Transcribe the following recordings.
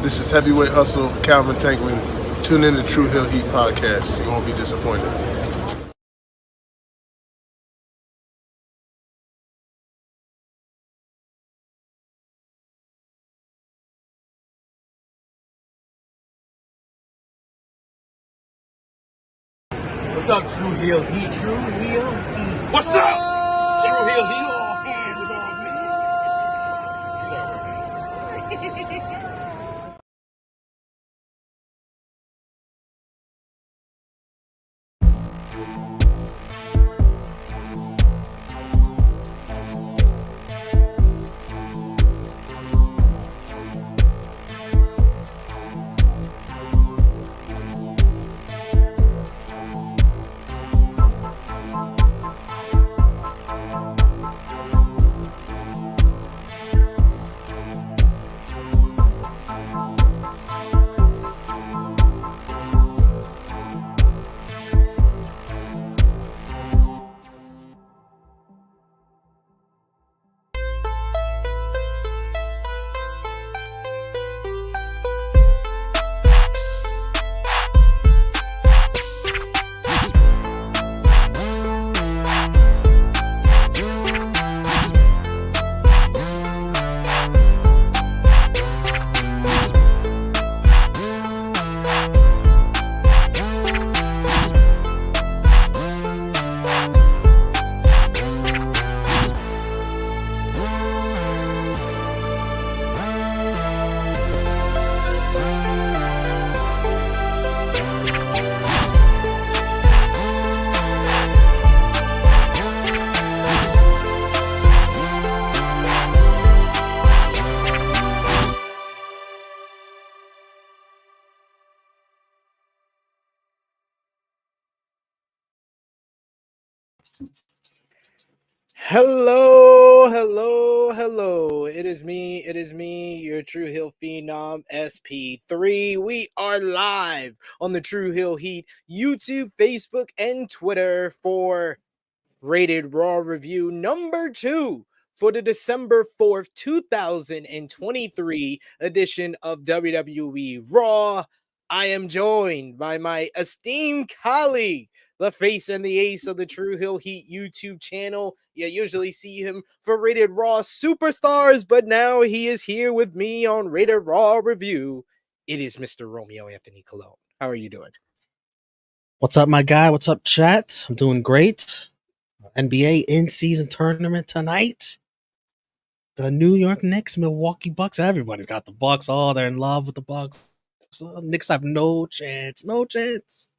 This is Heavyweight Hustle, Calvin Tankman. Tune in to True Hill Heat Podcast. You won't be disappointed. What's up, True Hill Heat? True Hill Heat. What's up? True Hill Heat. All hands on me. Hello. It is me, your True Hill Phenom SP3. We are live on the True Hill Heat YouTube, Facebook, and Twitter for Rated Raw Review number 2 for the December 4th, 2023 edition of WWE Raw. I am joined by my esteemed colleague, the face and the ace of the True Hill Heat YouTube channel. You usually see him for Rated Raw Superstars, but now he is here with me on Rated Raw Review. It is Mr. Romeo Anthony Cologne. How are you doing? What's up, my guy? What's up, chat? I'm doing great. NBA in-season tournament tonight. The New York Knicks, Milwaukee Bucks. Everybody's got the Bucks. Oh, they're in love with the Bucks. So Knicks have no chance. No chance.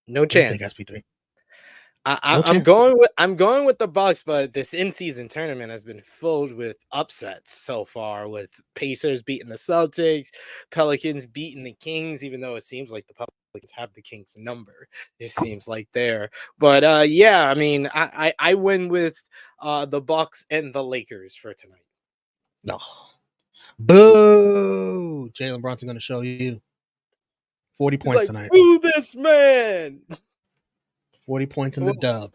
What do you think, SP3? I'm going with the Bucks, but this in-season tournament has been filled with upsets so far, with Pacers beating the Celtics, Pelicans beating the Kings, even though it seems like the Pelicans have the Kings number. It seems like there. But yeah, I mean, I win with the Bucks and the Lakers for tonight. No. Boo! Jalen Brunson going to show you 40 points tonight. Boo this man! 40 points in the dub.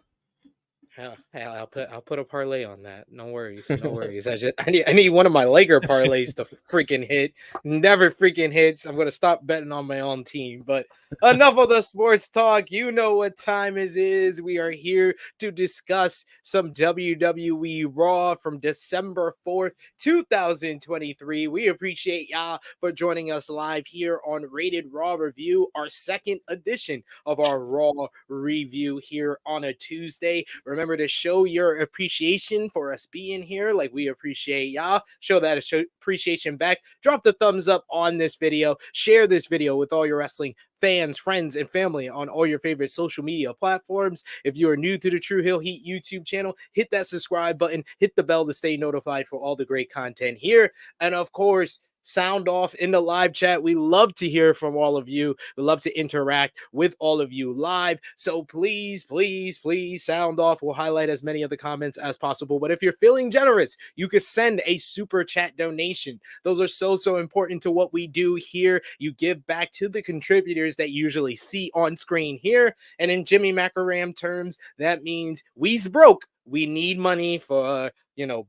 Hey, I'll put a parlay on that. No worries. I need one of my Laker parlays to freaking hit. Never freaking hits. I'm gonna stop betting on my own team. But enough of the sports talk. You know what time it is. We are here to discuss some WWE Raw from December 4th, 2023. We appreciate y'all for joining us live here on Rated Raw Review, our second edition of our Raw review here on a Tuesday. Remember to show your appreciation for us being here, like we appreciate y'all. Show that appreciation back. Drop the thumbs up on this video. Share this video with all your wrestling fans, friends, and family on all your favorite social media platforms. If you are new to the True Hill Heat YouTube channel, hit that subscribe button. Hit the bell to stay notified for all the great content here. And of course, sound off in the live chat. We love to hear from all of you. We love to interact with all of you live. So please sound off. We'll highlight as many of the comments as possible. But if you're feeling generous, you could send a super chat donation. Those are so important to what we do here. You give back to the contributors that you usually see on screen here. And in Jimmy Macaram terms, that means we's broke. We need money for,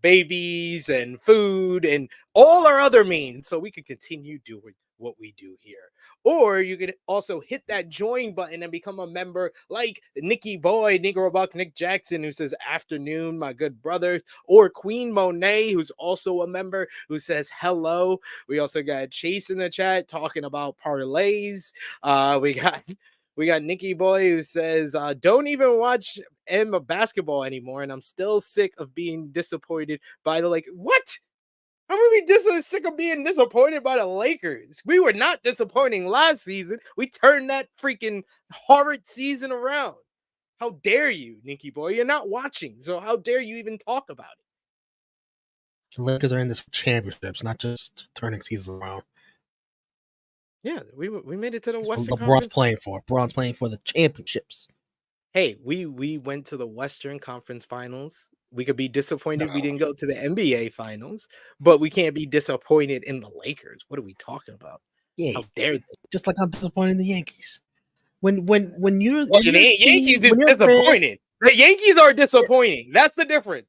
babies and food and all our other means so we can continue doing what we do here. Or you could also hit that join button and become a member like Nicky Boy, Negro Buck, Nick Jackson, who says afternoon, my good brothers, or Queen Monet, who's also a member, who says hello. We also got Chase in the chat talking about parlays. We got Nicky Boy who says, don't even watch basketball anymore, and I'm still sick of being disappointed by the Lakers. What? How are we just sick of being disappointed by the Lakers? We were not disappointing last season. We turned that freaking horrid season around. How dare you, Nicky Boy? You're not watching, so how dare you even talk about it? The Lakers are in this for championships, not just turning seasons around. Yeah, we made it to the That's Western what Conference. LeBron's playing for. LeBron's playing for the championships. Hey, we went to the Western Conference Finals. We could be disappointed we didn't go to the NBA Finals, but we can't be disappointed in the Lakers. What are we talking about? Yeah, How dare they? just like I'm disappointed in the Yankees. When you're Well, when the you're Yankees when is you're a fan, disappointed. The Yankees are disappointing. That's the difference.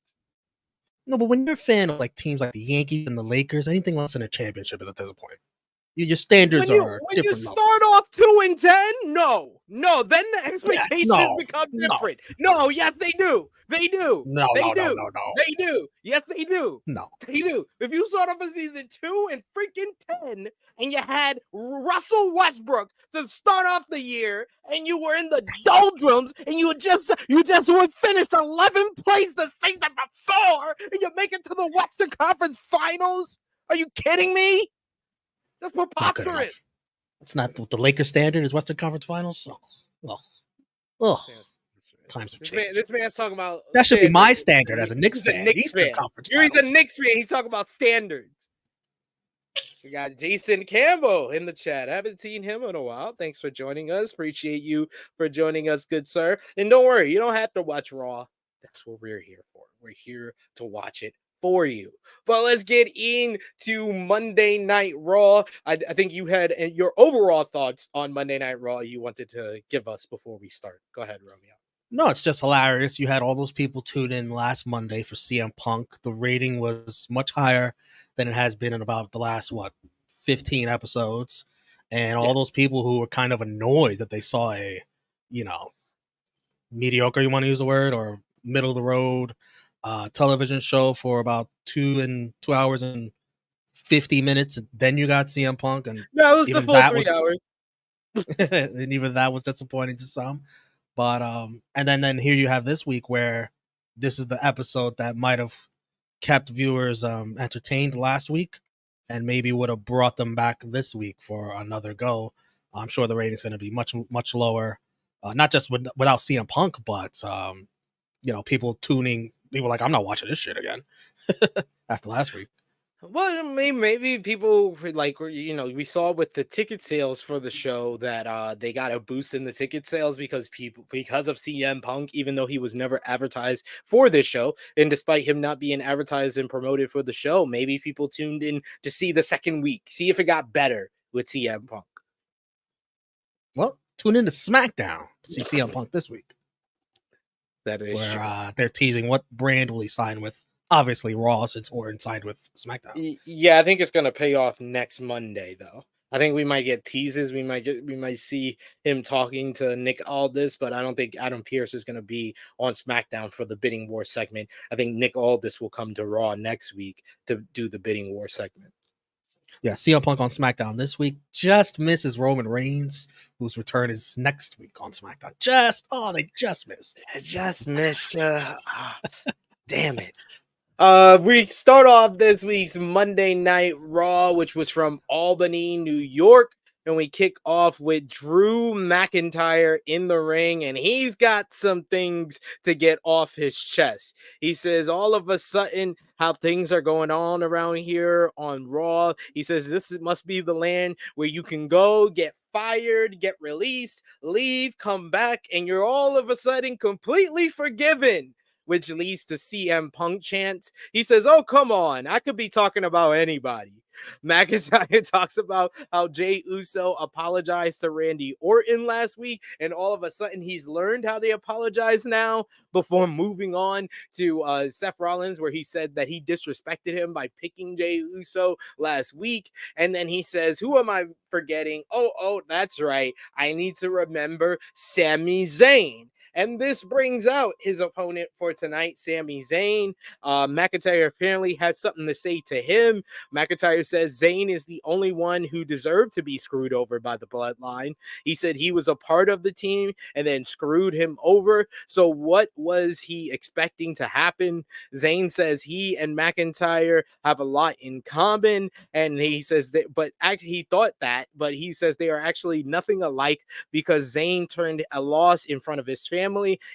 no, but when you're a fan of like teams like the Yankees and the Lakers, anything less than a championship is a disappointment. Your standards are When you different. start off 2-10, no, then the expectations no, become no. different. No, yes, they do. They do. No, They no, do. no, no, no. They do. Yes, they do. No. They do. If you start off a season 2-10 and you had Russell Westbrook to start off the year and you were in the doldrums and you just would finish 11th place the season before and you make it to the Western Conference Finals, are you kidding me? That's preposterous. It's not what the Lakers standard is. Western Conference Finals. Ugh. Times have changed. This man's talking about that should be my standard as a Knicks fan. Eastern Conference. He's a Knicks fan. He's talking about standards. We got Jason Campbell in the chat. I haven't seen him in a while. Thanks for joining us. Appreciate you for joining us, good sir. And don't worry, you don't have to watch Raw. That's what we're here for. We're here to watch it for you. But let's get into Monday Night Raw. I think you had your overall thoughts on Monday Night Raw you wanted to give us before we start. Go ahead, Romeo. No, it's just hilarious. You had all those people tune in last Monday for CM Punk. The rating was much higher than it has been in about the last, 15 episodes. And all those people who were kind of annoyed that they saw a, mediocre, you want to use the word, or middle of the road television show for about 2 hours and 50 minutes. Then you got CM Punk. And no, it was the full 3 hours. And even that was disappointing to some. But and then here you have this week where this is the episode that might have kept viewers entertained last week and maybe would have brought them back this week for another go. I'm sure the rating's going to be much lower, not just without CM Punk, but people like, I'm not watching this shit again after last week. Well, maybe people we saw with the ticket sales for the show that they got a boost in the ticket sales because of CM Punk, even though he was never advertised for this show, and despite him not being advertised and promoted for the show, maybe people tuned in to see the second week, see if it got better with CM Punk. Well, tune in to SmackDown to see CM Punk this week. That is where they're teasing what brand will he sign with. Obviously, Raw, since Orton signed with SmackDown. Yeah, I think it's going to pay off next Monday, though. I think we might get teases. We might see him talking to Nick Aldis, but I don't think Adam Pearce is going to be on SmackDown for the Bidding War segment. I think Nick Aldis will come to Raw next week to do the Bidding War segment. Yeah, CM Punk on SmackDown this week just misses Roman Reigns, whose return is next week on SmackDown. They just missed. Damn it. We start off this week's Monday Night Raw, which was from Albany, New York, and we kick off with Drew McIntyre in the ring, and he's got some things to get off his chest. He says all of a sudden how things are going on around here on Raw. He says this must be the land where you can go, get fired, get released, leave, come back, and you're all of a sudden completely forgiven, which leads to CM Punk chants. He says, oh, come on, I could be talking about anybody. McIntyre talks about how Jey Uso apologized to Randy Orton last week, and all of a sudden he's learned how they apologize now before moving on to Seth Rollins, where he said that he disrespected him by picking Jey Uso last week. And then he says, who am I forgetting? Oh, that's right. I need to remember Sami Zayn. And this brings out his opponent for tonight, Sami Zayn. McIntyre apparently had something to say to him. McIntyre says Zayn is the only one who deserved to be screwed over by the bloodline. He said he was a part of the team and then screwed him over. So what was he expecting to happen? Zayn says he and McIntyre have a lot in common. And he says that, but actually he thought that, but he says they are actually nothing alike because Zayn turned a loss in front of his family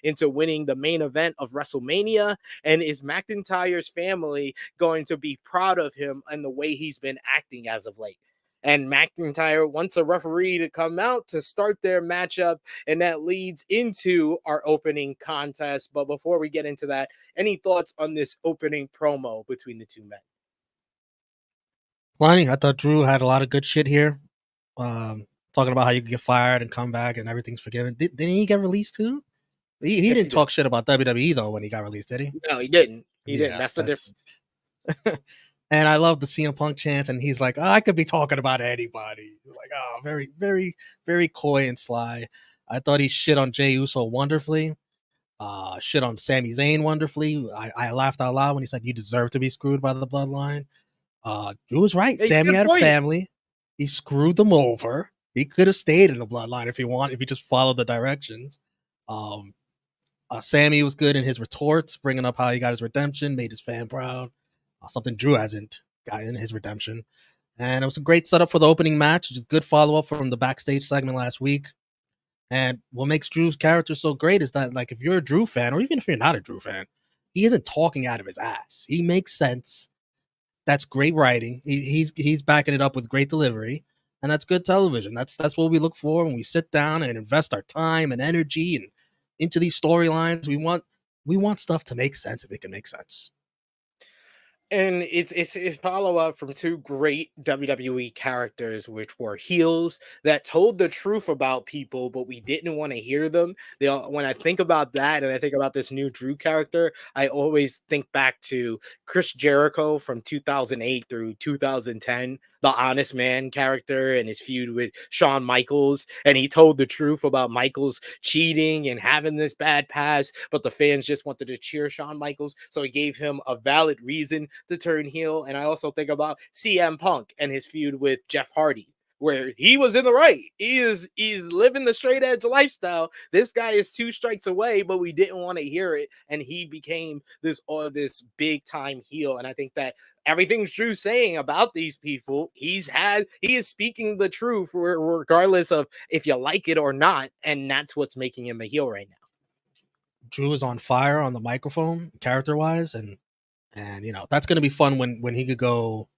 into winning the main event of WrestleMania. And is McIntyre's family going to be proud of him and the way he's been acting as of late? And McIntyre wants a referee to come out to start their matchup, and that leads into our opening contest. But before we get into that, any thoughts on this opening promo between the two men? Lonnie, I thought Drew had a lot of good shit here. Talking about how you could get fired and come back and everything's forgiven. Didn't he get released too? He Yes, didn't talk shit about WWE though when he got released, did he? No, he didn't. He didn't. Yeah, That's the difference. And I love the CM Punk chants, and he's like, I could be talking about anybody. Like, oh, very, very, very coy and sly. I thought he shit on Jey Uso wonderfully. Shit on Sami Zayn wonderfully. I laughed out loud when he said, you deserve to be screwed by the bloodline. Drew was right. Sammy had a family. He screwed them over. He could have stayed in the bloodline if he just followed the directions. Sammy was good in his retorts, bringing up how he got his redemption, made his fan proud. Something Drew hasn't got in his redemption. And it was a great setup for the opening match. Just good follow-up from the backstage segment last week. And what makes Drew's character so great is that, like, if you're a Drew fan, or even if you're not a Drew fan, he isn't talking out of his ass. He makes sense. That's great writing. He's backing it up with great delivery. And that's good television. That's what we look for when we sit down and invest our time and energy and into these storylines. We want stuff to make sense if it can make sense. And it's a follow up from two great WWE characters, which were heels that told the truth about people, but we didn't want to hear them. When I think about that, and I think about this new Drew character, I always think back to Chris Jericho from 2008 through 2010, the Honest Man character, and his feud with Shawn Michaels, and he told the truth about Michaels cheating and having this bad past, but the fans just wanted to cheer Shawn Michaels, so he gave him a valid reason to turn heel. And I also think about CM Punk and his feud with Jeff Hardy, where he was in the right. He's living the straight edge lifestyle. This guy is 2 strikes away, but we didn't want to hear it, and he became this big time heel. And I think that everything Drew's saying about these people, he is speaking the truth regardless of if you like it or not, and that's what's making him a heel right now. Drew is on fire on the microphone, character wise, and that's going to be fun when he could go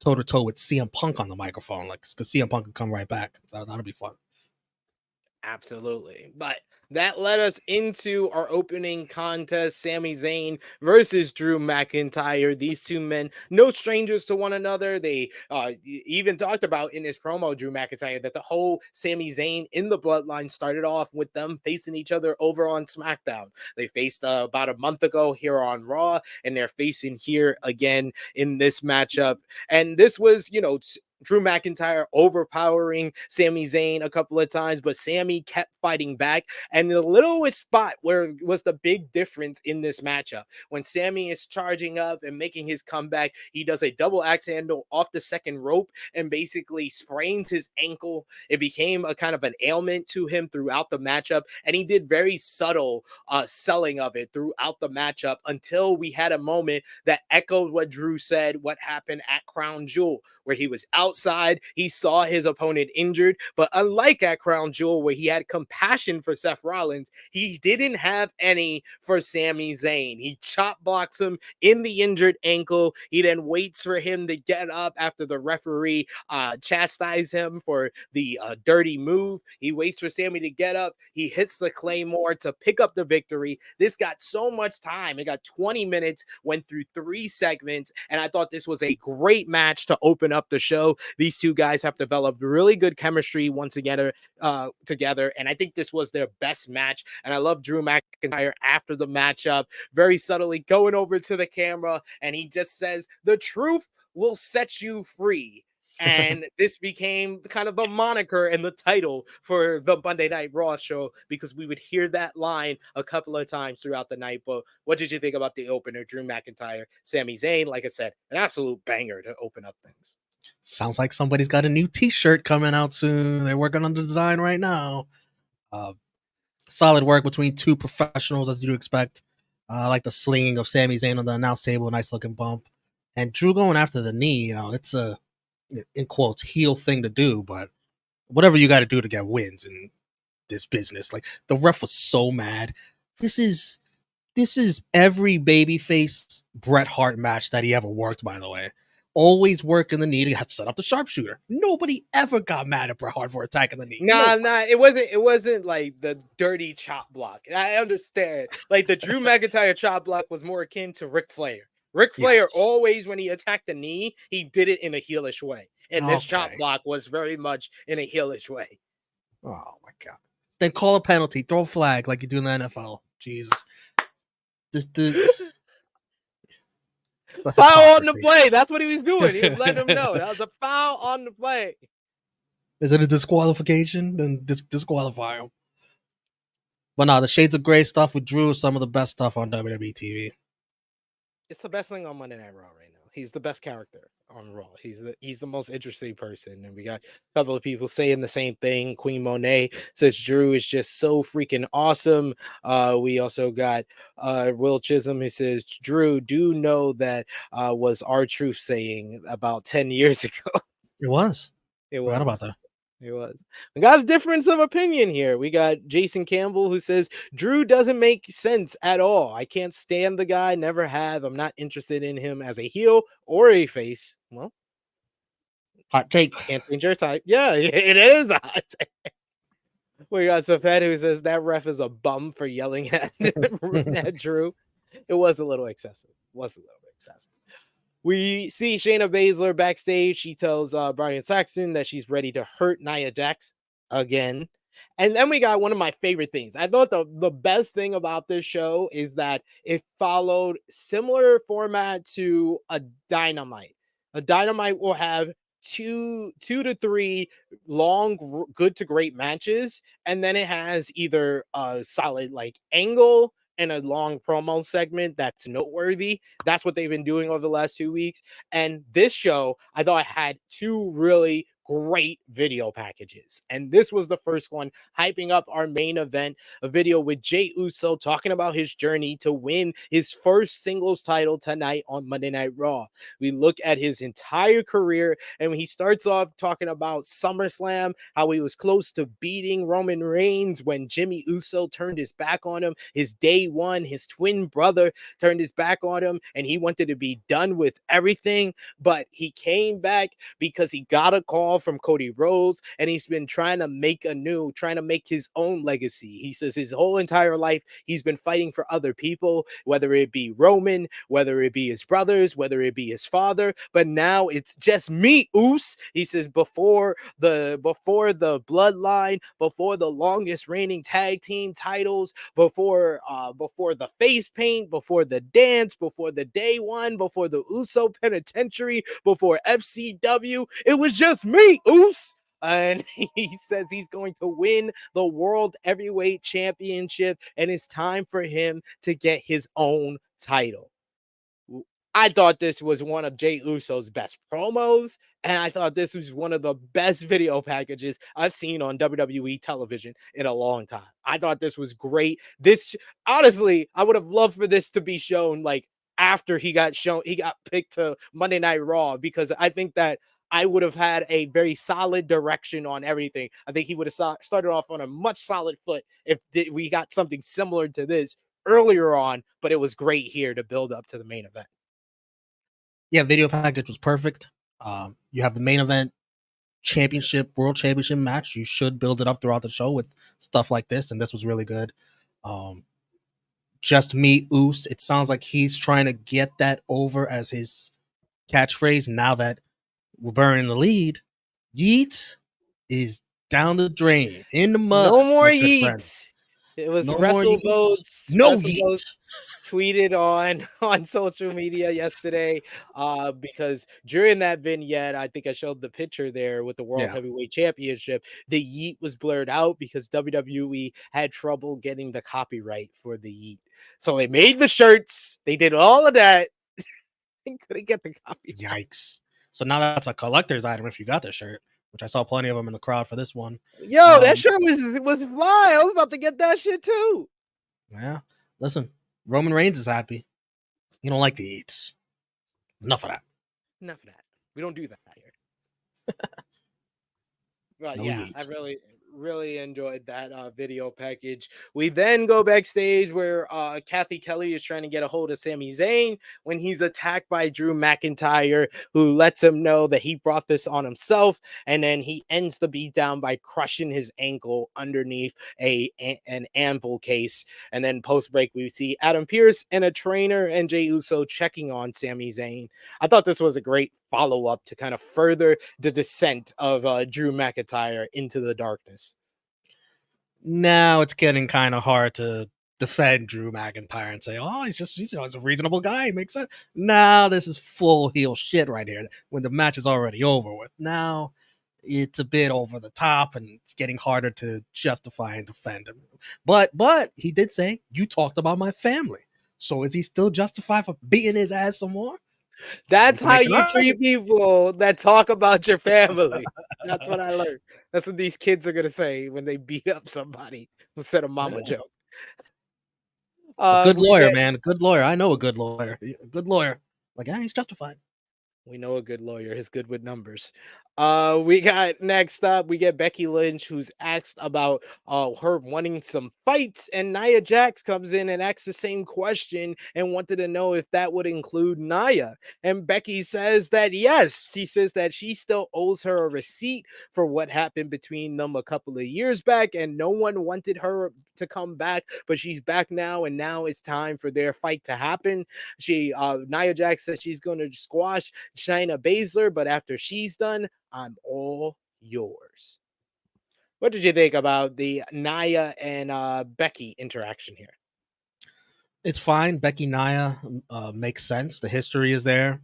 toe to toe with CM Punk on the microphone, like, because CM Punk could come right back. That'll be fun. Absolutely. But that led us into our opening contest, Sami Zayn versus Drew McIntyre. These two men, no strangers to one another. They even talked about in his promo, Drew McIntyre, that the whole Sami Zayn in the bloodline started off with them facing each other over on SmackDown. They faced about a month ago here on Raw, and they're facing here again in this matchup. And this was, Drew McIntyre overpowering Sami Zayn a couple of times, but Sami kept fighting back. And the littlest spot where was the big difference in this matchup, when Sami is charging up and making his comeback, he does a double axe handle off the second rope and basically sprains his ankle. It became a kind of an ailment to him throughout the matchup, and he did very subtle selling of it throughout the matchup until we had a moment that echoed what Drew said, what happened at Crown Jewel, where he was out outside. He saw his opponent injured, but unlike at Crown Jewel, where he had compassion for Seth Rollins, he didn't have any for Sami Zayn. He chop blocks him in the injured ankle. He then waits for him to get up after the referee chastise him for the dirty move. He waits for Sami to get up. He hits the Claymore to pick up the victory. This got so much time. It got 20 minutes, went through 3 segments, and I thought this was a great match to open up the show. These two guys have developed really good chemistry once again together, and I think this was their best match. And I love Drew McIntyre after the matchup, very subtly going over to the camera, and he just says, "The truth will set you free." And this became kind of the moniker and the title for the Monday Night Raw show, because we would hear that line a couple of times throughout the night. But what did you think about the opener, Drew McIntyre, Sami Zayn? Like I said, an absolute banger to open up things. Sounds like somebody's got a new T-shirt coming out soon. They're working on the design right now. Solid work between two professionals, as you'd expect. Like the slinging of Sami Zayn on the announce table, nice looking bump. And Drew going after the knee, it's a, in quotes, heel thing to do, but whatever you got to do to get wins in this business. Like, the ref was so mad. This is every babyface Bret Hart match that he ever worked, by the way. Always working the knee to have to set up the sharpshooter. Nobody ever got mad at Bret Hart for attacking the knee. Nah, it wasn't like the dirty chop block. I understand. Like, the Drew McIntyre chop block was more akin to Ric Flair. Ric Flair always, when he attacked the knee, he did it in a heelish way. And this chop block was very much in a heelish way. Oh my God. Then call a penalty, throw a flag like you do in the NFL. Jesus. Foul on the play. That's what he was doing. He was letting him know that was a foul on the play. Is it a disqualification? Then disqualify him. But no, the Shades of Grey stuff with Drew is some of the best stuff on WWE TV. It's the best thing on Monday Night Raw right now. He's the best character on Raw. He's the most interesting person. And we got a couple of people saying the same thing. Queen Monet says Drew is just so freaking awesome. We also got Will Chisholm who says, Drew, do know that was R-Truth saying about 10 years ago. It was. Forgot about that. It was. We got a difference of opinion here. We got Jason Campbell who says Drew doesn't make sense at all. I can't stand the guy, never have. I'm not interested in him as a heel or a face. Well, hot take. Can't change your type. Yeah, it is a hot take. We got Safed who says that ref is a bum for yelling at Drew. It was a little excessive. We see Shayna Baszler backstage. She tells Brian Saxton that she's ready to hurt Nia Jax again. And then we got one of my favorite things. I thought the best thing about this show is that it followed similar format to a Dynamite. A Dynamite will have two to three long, good to great matches. And then it has either a solid like angle and a long promo segment that's noteworthy. That's what they've been doing over the last 2 weeks. And this show, I thought, had 2 really great video packages. And this was the first one, hyping up our main event, a video with Jey Uso talking about his journey to win his first singles title tonight on Monday Night Raw. We look at his entire career, and when he starts off talking about SummerSlam, how he was close to beating Roman Reigns when Jimmy Uso turned his back on him. His day one, his twin brother turned his back on him, and he wanted to be done with everything, but he came back because he got a call from Cody Rhodes, and he's been trying to make his own legacy. He says his whole entire life he's been fighting for other people, whether it be Roman, whether it be his brothers, whether it be his father, but now it's just me, Oos. He says before the bloodline, before the longest reigning tag team titles, before the face paint, before the dance, before the day one, before the Uso penitentiary, before FCW, it was just me, Oos. And he says he's going to win the World Heavyweight Championship, and it's time for him to get his own title. I thought this was one of Jey Uso's best promos, and I thought this was one of the best video packages I've seen on WWE television in a long time. I thought this was great. This, honestly, I would have loved for this to be shown like after he got picked to Monday Night Raw, because I think that I would have had a very solid direction on everything. I think he would have started off on a much solid foot if we got something similar to this earlier on, but it was great here to build up to the main event. Yeah, video package was perfect. You have the main event world championship match. You should build it up throughout the show with stuff like this, and this was really good. Just me, Oos. It sounds like he's trying to get that over as his catchphrase. Now that we're burning the lead, Yeet is down the drain in the mud. No more my good friend. yeets. It was No more Wrestle yeets. Boats. No Wrestle yeet. Boats tweeted on social media yesterday because during that vignette, I think I showed the picture there with the World Yeah. Heavyweight Championship. The yeet was blurred out because WWE had trouble getting the copyright for the yeet. So they made the shirts. They did all of that. They couldn't get the copyright. Yikes. So now that's a collector's item if you got the shirt, which I saw plenty of them in the crowd for this one. Yo, that shirt was fly. I was about to get that shit too. Yeah. Listen, Roman Reigns is happy. You don't like the eats. Enough of that. Enough of that. We don't do that here. But No yeah, yeets. I really enjoyed that video package. We then go backstage where Kathy Kelly is trying to get a hold of Sami Zayn when he's attacked by Drew McIntyre, who lets him know that he brought this on himself, and then he ends the beatdown by crushing his ankle underneath an anvil case. And then post break, we see Adam Pearce and a trainer and Jey Uso checking on Sami Zayn. I thought this was a great follow up to kind of further the descent of Drew McIntyre into the darkness. Now it's getting kind of hard to defend Drew McIntyre and say, oh, he's a reasonable guy. He makes sense. Now this is full heel shit right here when the match is already over with. Now it's a bit over the top and it's getting harder to justify and defend him. But he did say, you talked about my family. So is he still justified for beating his ass some more? That's how you treat people that talk about your family. That's what I learned. That's what these kids are gonna say when they beat up somebody who said a mama joke. A good lawyer, man. A good lawyer. I know a good lawyer. A good lawyer. Like, yeah, he's justified. We know a good lawyer is good with numbers. We got next up, we get Becky Lynch, who's asked about her wanting some fights, and Nia Jax comes in and asks the same question and wanted to know if that would include Nia. And Becky says that yes, she says that she still owes her a receipt for what happened between them a couple of years back, and no one wanted her to come back, but she's back now, and now it's time for their fight to happen. Nia Jax says she's going to squash Shayna Baszler, but after she's done, I'm all yours. What did you think about the Nia and Becky interaction here? It's fine. Becky Nia makes sense. The history is there.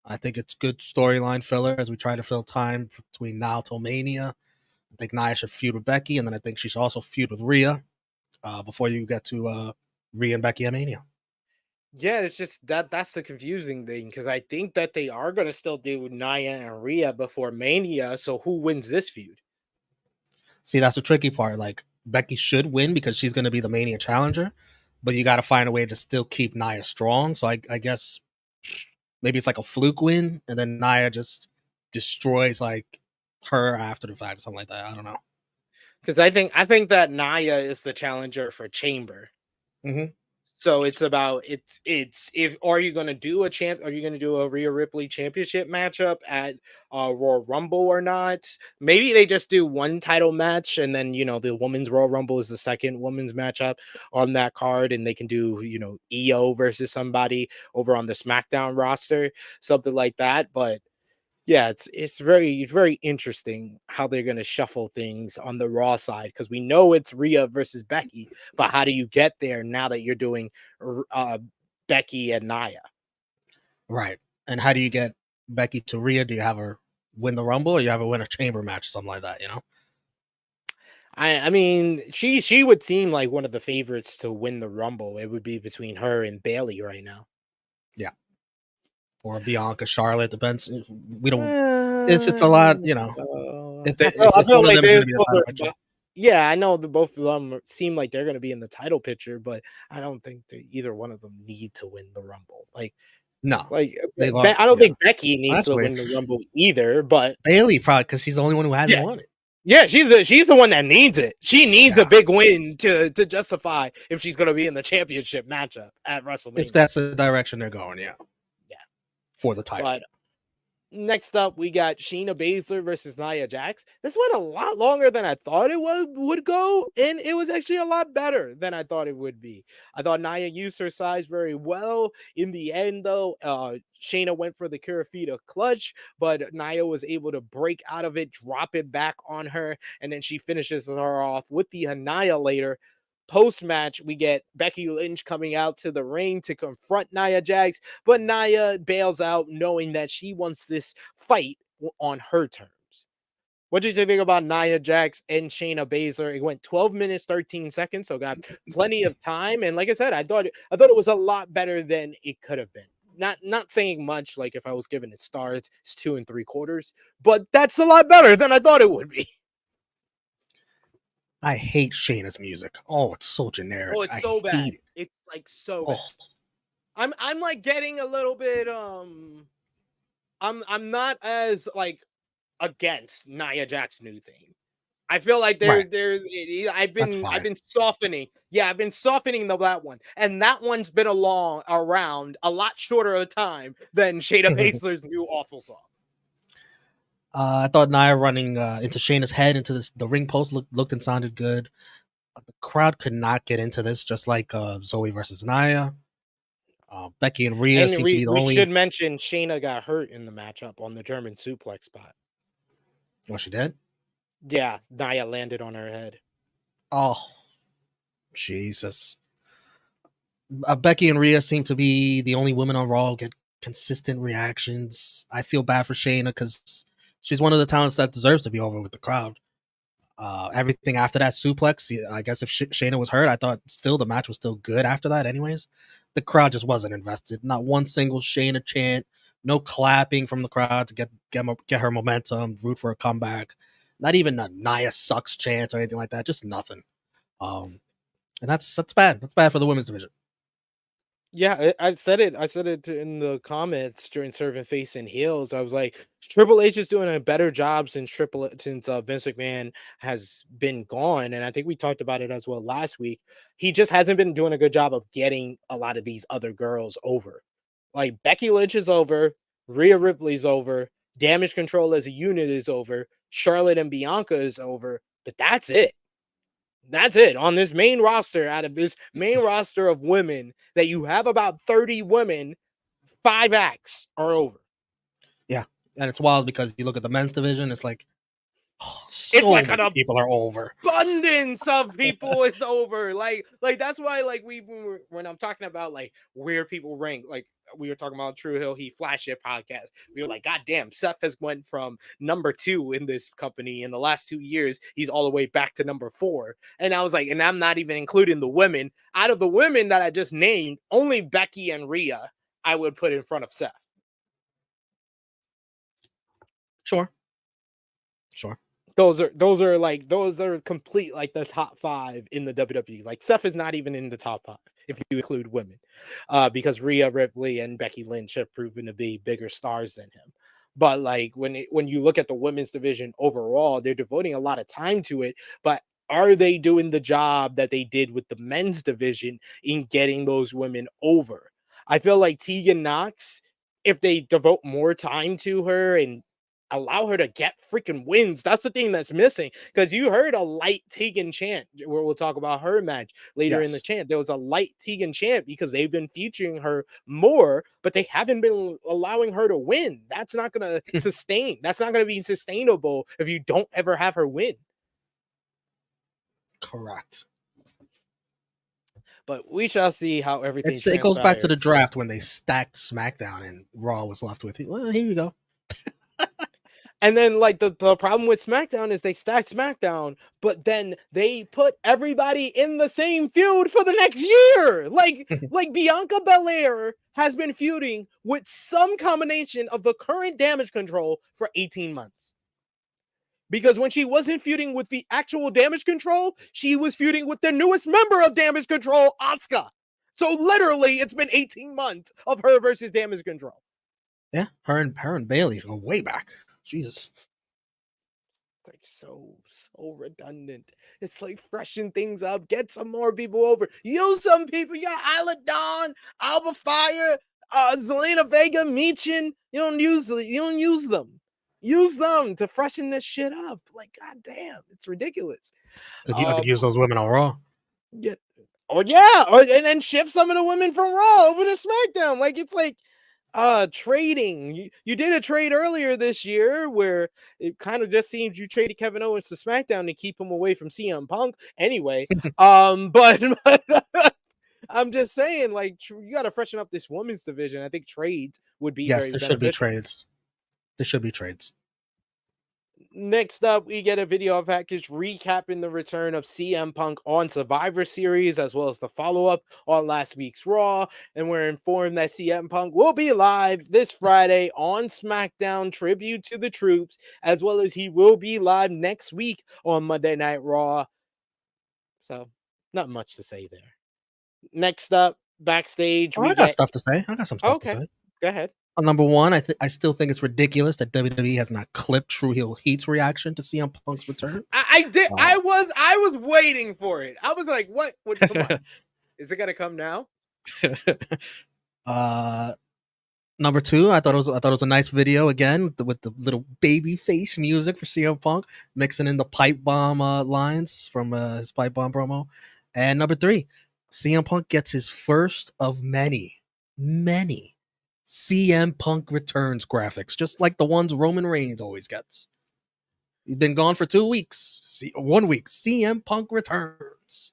I think it's good storyline filler as we try to fill time between now till Mania. I think Nia should feud with Becky, and then I think she should also feud with Rhea before you get to Rhea and Becky at Mania. Yeah, it's just that's the confusing thing because I think that they are going to still do Nia and Rhea before Mania. So who wins this feud? See, that's the tricky part. Like, Becky should win because she's going to be the Mania challenger, but you got to find a way to still keep Nia strong. So I guess maybe it's like a fluke win, and then Nia just destroys like her after the fact or something like that. I don't know. Because I think that Nia is the challenger for Chamber. Mm-hmm. So it's about it's if are you going to do a Rhea Ripley championship matchup at Royal Rumble or not? Maybe they just do one title match and then the women's Royal Rumble is the second women's matchup on that card, and they can do Io versus somebody over on the SmackDown roster, something like that. But yeah, it's very interesting how they're going to shuffle things on the Raw side because we know it's Rhea versus Becky, but how do you get there now that you're doing Becky and Nia? Right. And how do you get Becky to Rhea? Do you have her win the Rumble, or you have her win a Chamber match or something like that? I mean, she would seem like one of the favorites to win the Rumble. It would be between her and Bayley right now. Yeah. Or Bianca, Charlotte, depends. We don't. It's a lot, If one of them is going to be the title picture. Yeah, I know both of them seem like they're going to be in the title picture, but I don't think either one of them need to win the Rumble. Like, No, Like, they've I don't think Becky needs That's to weird. win the Rumble either, but Bailey probably because she's the only one who hasn't Yeah. won it. yeah, she's the one that needs it. She needs Yeah. a big win to justify if she's going to be in the championship matchup at WrestleMania. If that's the direction they're going, yeah. Yeah. For the title. But next up, we got Shayna Baszler versus Nia Jax. This went a lot longer than I thought it would go, and it was actually a lot better than I thought it would be. I thought Nia used her size very well. In the end, though, Shayna went for the Kurafita clutch, but Nia was able to break out of it, drop it back on her, and then she finishes her off with the Annihilator. Post-match, we get Becky Lynch coming out to the ring to confront Nia Jax, but Nia bails out knowing that she wants this fight on her terms. What did you think about Nia Jax and Shayna Baszler? It went 12 minutes, 13 seconds, so got plenty of time. And like I said, I thought it was a lot better than it could have been. Not saying much, like if I was giving it stars, it's 2 3/4, but that's a lot better than I thought it would be. I hate Shayna's music. Oh, it's so generic. Oh, it's so bad. It. It's like so bad. I'm like getting a little bit I'm not as like against Nia Jax's new thing. I feel like I've been softening. Yeah, I've been softening that one. And that one's been around a lot shorter of time than Shayna Baszler's new awful song. I thought Nia running into Shayna's head into the ring post looked and sounded good. The crowd could not get into this, just like Zoe versus Nia. Becky and Rhea seem to be the only. We should mention Shayna got hurt in the matchup on the German suplex spot. Oh, she did? Yeah, Nia landed on her head. Oh, Jesus. Becky and Rhea seem to be the only women on Raw get consistent reactions. I feel bad for Shayna because she's one of the talents that deserves to be over with the crowd. Everything after that suplex, I guess if Shayna was hurt, I thought still the match was still good after that anyways. The crowd just wasn't invested. Not one single Shayna chant, no clapping from the crowd to get her momentum, root for a comeback. Not even a Nia sucks chant or anything like that. Just nothing. And that's bad. That's bad for the women's division. Yeah, I said it. I said it in the comments during Serving Face and Heels. I was like, Triple H is doing a better job since Vince McMahon has been gone, and I think we talked about it as well last week. He just hasn't been doing a good job of getting a lot of these other girls over. Like Becky Lynch is over, Rhea Ripley's over, Damage Control as a unit is over, Charlotte and Bianca is over, but that's it. That's it on this main roster. Out of this main roster of women that you have about 30 women, 5 acts are over. Yeah, and it's wild because you look at the men's division, it's like, it's like many people are over. Abundance of people is over. Like that's why when I'm talking about like where people rank, like we were talking about True Hill Heat Flash It podcast, we were like, God damn, Seth has went from number 2 in this company in the last 2 years. He's all the way back to number 4. And I was like, and I'm not even including the women. Out of the women that I just named, only Becky and Rhea I would put in front of Seth. Sure. Those are complete like the top 5 in the WWE. Like Seth is not even in the top 5 if you include women, because Rhea Ripley and Becky Lynch have proven to be bigger stars than him. But like when you look at the women's division overall, they're devoting a lot of time to it. But are they doing the job that they did with the men's division in getting those women over? I feel like Tegan Nox, if they devote more time to her and allow her to get freaking wins. That's the thing that's missing, because you heard a light Tegan chant where we'll talk about her match later in the chant. There was a light Tegan chant because they've been featuring her more, but they haven't been allowing her to win. That's not going to sustain. That's not going to be sustainable if you don't ever have her win. Correct. But we shall see how everything It goes back to the draft when they stacked SmackDown and Raw was left with, well, here you go. And then, like, the problem with SmackDown is they stacked SmackDown, but then they put everybody in the same feud for the next year. Like Bianca Belair has been feuding with some combination of the current Damage Control for 18 months. Because when she wasn't feuding with the actual Damage Control, she was feuding with the newest member of Damage Control, Asuka. So literally, it's been 18 months of her versus Damage Control. Yeah, her and Bailey go way back. Jesus. Like so redundant. It's like freshen things up. Get some more people over. Use some people. Yeah, Isla Dawn, Alba Fire, Zelina Vega, Michin. You don't use them. Use them to freshen this shit up. Like, goddamn, it's ridiculous. I could use those women on Raw. Yeah. And then shift some of the women from Raw over to SmackDown. Like, it's like trading. You did a trade earlier this year where it kind of just seems you traded Kevin Owens to SmackDown to keep him away from CM Punk anyway. But I'm just saying, like, you got to freshen up this women's division. I think trades would be Yes, very there should be beneficial. trades. There should be trades. Next up, we get a video package recapping the return of CM Punk on Survivor Series, as well as the follow-up on last week's Raw. And we're informed that CM Punk will be live this Friday on SmackDown, tribute to the troops, as well as he will be live next week on Monday Night Raw. So, not much to say there. Next up, backstage, I got stuff to say. I got some stuff to say. Go ahead. Number one, I still think it's ridiculous that WWE has not clipped True Heel Heat's reaction to CM Punk's return. I did. I was waiting for it. I was like, what? Come on. Is it gonna come now? Number two, I thought it was a nice video again with the little baby face music for CM Punk, mixing in the pipe bomb lines from his pipe bomb promo. And number three, CM Punk gets his first of many CM Punk returns graphics, just like the ones Roman Reigns always gets. He's been gone for 2 weeks. 1 week. CM Punk returns.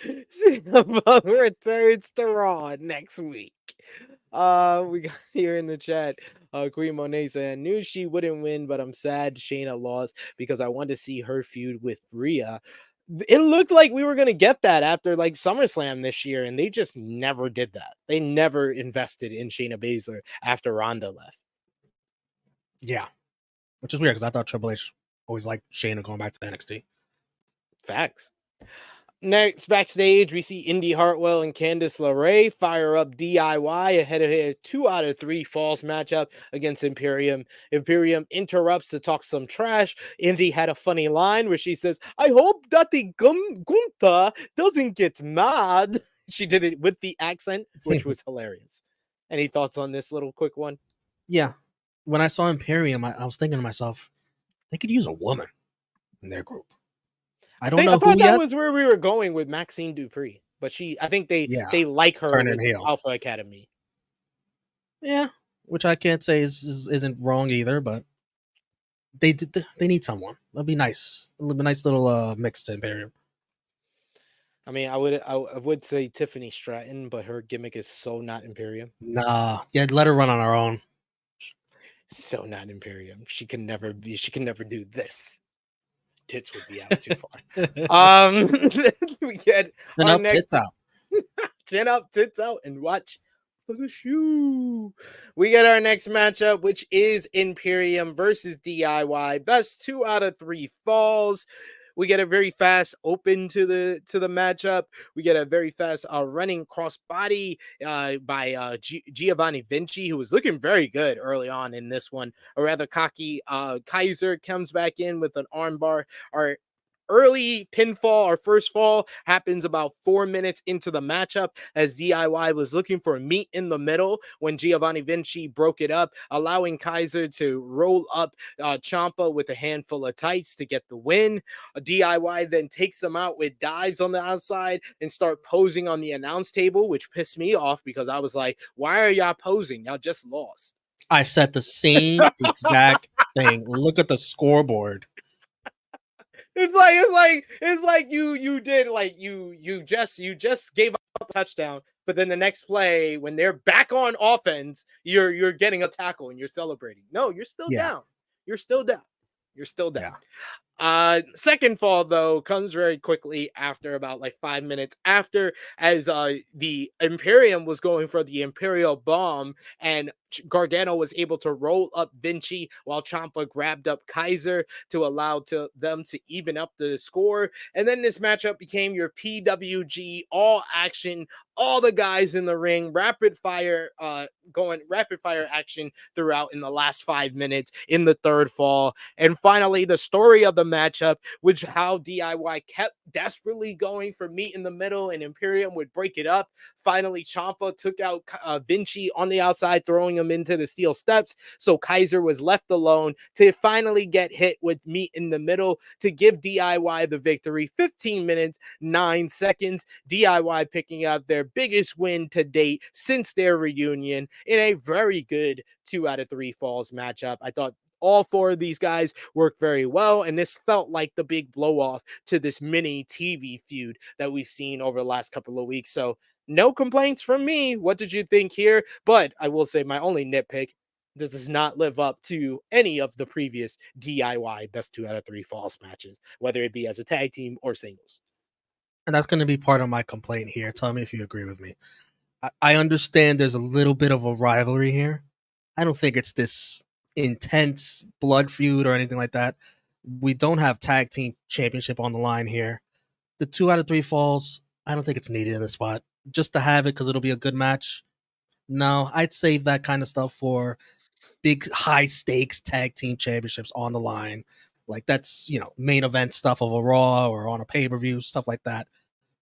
CM Punk returns to Raw next week. We got here in the chat, Queen Monet saying, I knew she wouldn't win, but I'm sad Shayna lost because I wanted to see her feud with Rhea. It looked like we were going to get that after like SummerSlam this year, and they just never did that. They never invested in Shayna Baszler after Ronda left. Yeah, which is weird because I thought Triple H always liked Shayna going back to NXT. Facts. Next, backstage, we see Indy Hartwell and Candice LeRae fire up DIY ahead of a 2 out of 3 falls matchup against Imperium. Imperium interrupts to talk some trash. Indy had a funny line where she says, I hope that the Gunther doesn't get mad. She did it with the accent, which was hilarious. Any thoughts on this little quick one? Yeah. When I saw Imperium, I was thinking to myself, they could use a woman in their group. I thought that was where we were going with Maxine Dupree, but I think they like her with Alpha Academy. Yeah, which I can't say isn't wrong either, but they need someone. That'd be nice. A nice little mix to Imperium. I mean, I would say Tiffany Stratton, but her gimmick is so not Imperium. Nah, yeah, let her run on her own. So not Imperium. She can never do this. Tits would be out too far. We get chin up, tits out. Chin up, tits out, and watch for the shoe. We get our next matchup, which is Imperium versus DIY. Best 2 out of 3 falls. We get a very fast open to the matchup. We get a very fast running crossbody by Giovanni Vinci, who was looking very good early on in this one. A rather cocky Kaiser comes back in with an armbar. Our early pinfall, our first fall, happens about 4 minutes into the matchup as DIY was looking for meat in the middle when Giovanni Vinci broke it up, allowing Kaiser to roll up Ciampa with a handful of tights to get the win. DIY then takes them out with dives on the outside and start posing on the announce table, which pissed me off because I was like, why are y'all posing? Y'all just lost. I said the same exact thing. Look at the scoreboard. It's like you did like you just gave up a touchdown, but then the next play when they're back on offense, you're getting a tackle and you're celebrating. No, you're still down. You're still down. You're still down. Yeah. Second fall though comes very quickly after about like 5 minutes after, as the Imperium was going for the Imperial Bomb and Gargano was able to roll up Vinci while Ciampa grabbed up Kaiser to allow them to even up the score. And then this matchup became your PWG all action, all the guys in the ring, rapid fire action throughout in the last 5 minutes in the third fall. And finally, the story of the matchup, which how DIY kept desperately going for meat in the middle and Imperium would break it up. Finally, Ciampa took out Vinci on the outside, throwing him into the steel steps. So Kaiser was left alone to finally get hit with meat in the middle to give DIY the victory. 15 minutes, 9 seconds. DIY picking up their biggest win to date since their reunion in a very good 2 out of 3 falls matchup. I thought all 4 of these guys worked very well, and this felt like the big blow off to this mini TV feud that we've seen over the last couple of weeks. So no complaints from me. What did you think here? But I will say my only nitpick, this does not live up to any of the previous DIY best 2 out of 3 falls matches, whether it be as a tag team or singles. And that's going to be part of my complaint here. Tell me if you agree with me. I understand there's a little bit of a rivalry here. I don't think it's this intense blood feud or anything like that. We don't have tag team championship on the line here. The 2 out of 3 falls, I don't think it's needed in this spot. Just to have it because it'll be a good match. No, I'd save that kind of stuff for big high stakes tag team championships on the line. Like that's, main event stuff of a Raw or on a pay-per-view, stuff like that.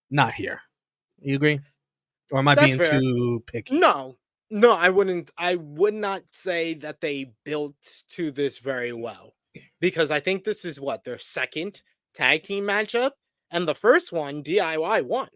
Not here. You agree? Or am I That's being fair. too picky? No, I wouldn't. I would not say that they built to this very well because I think this is what their second tag team matchup, and the first one DIY won.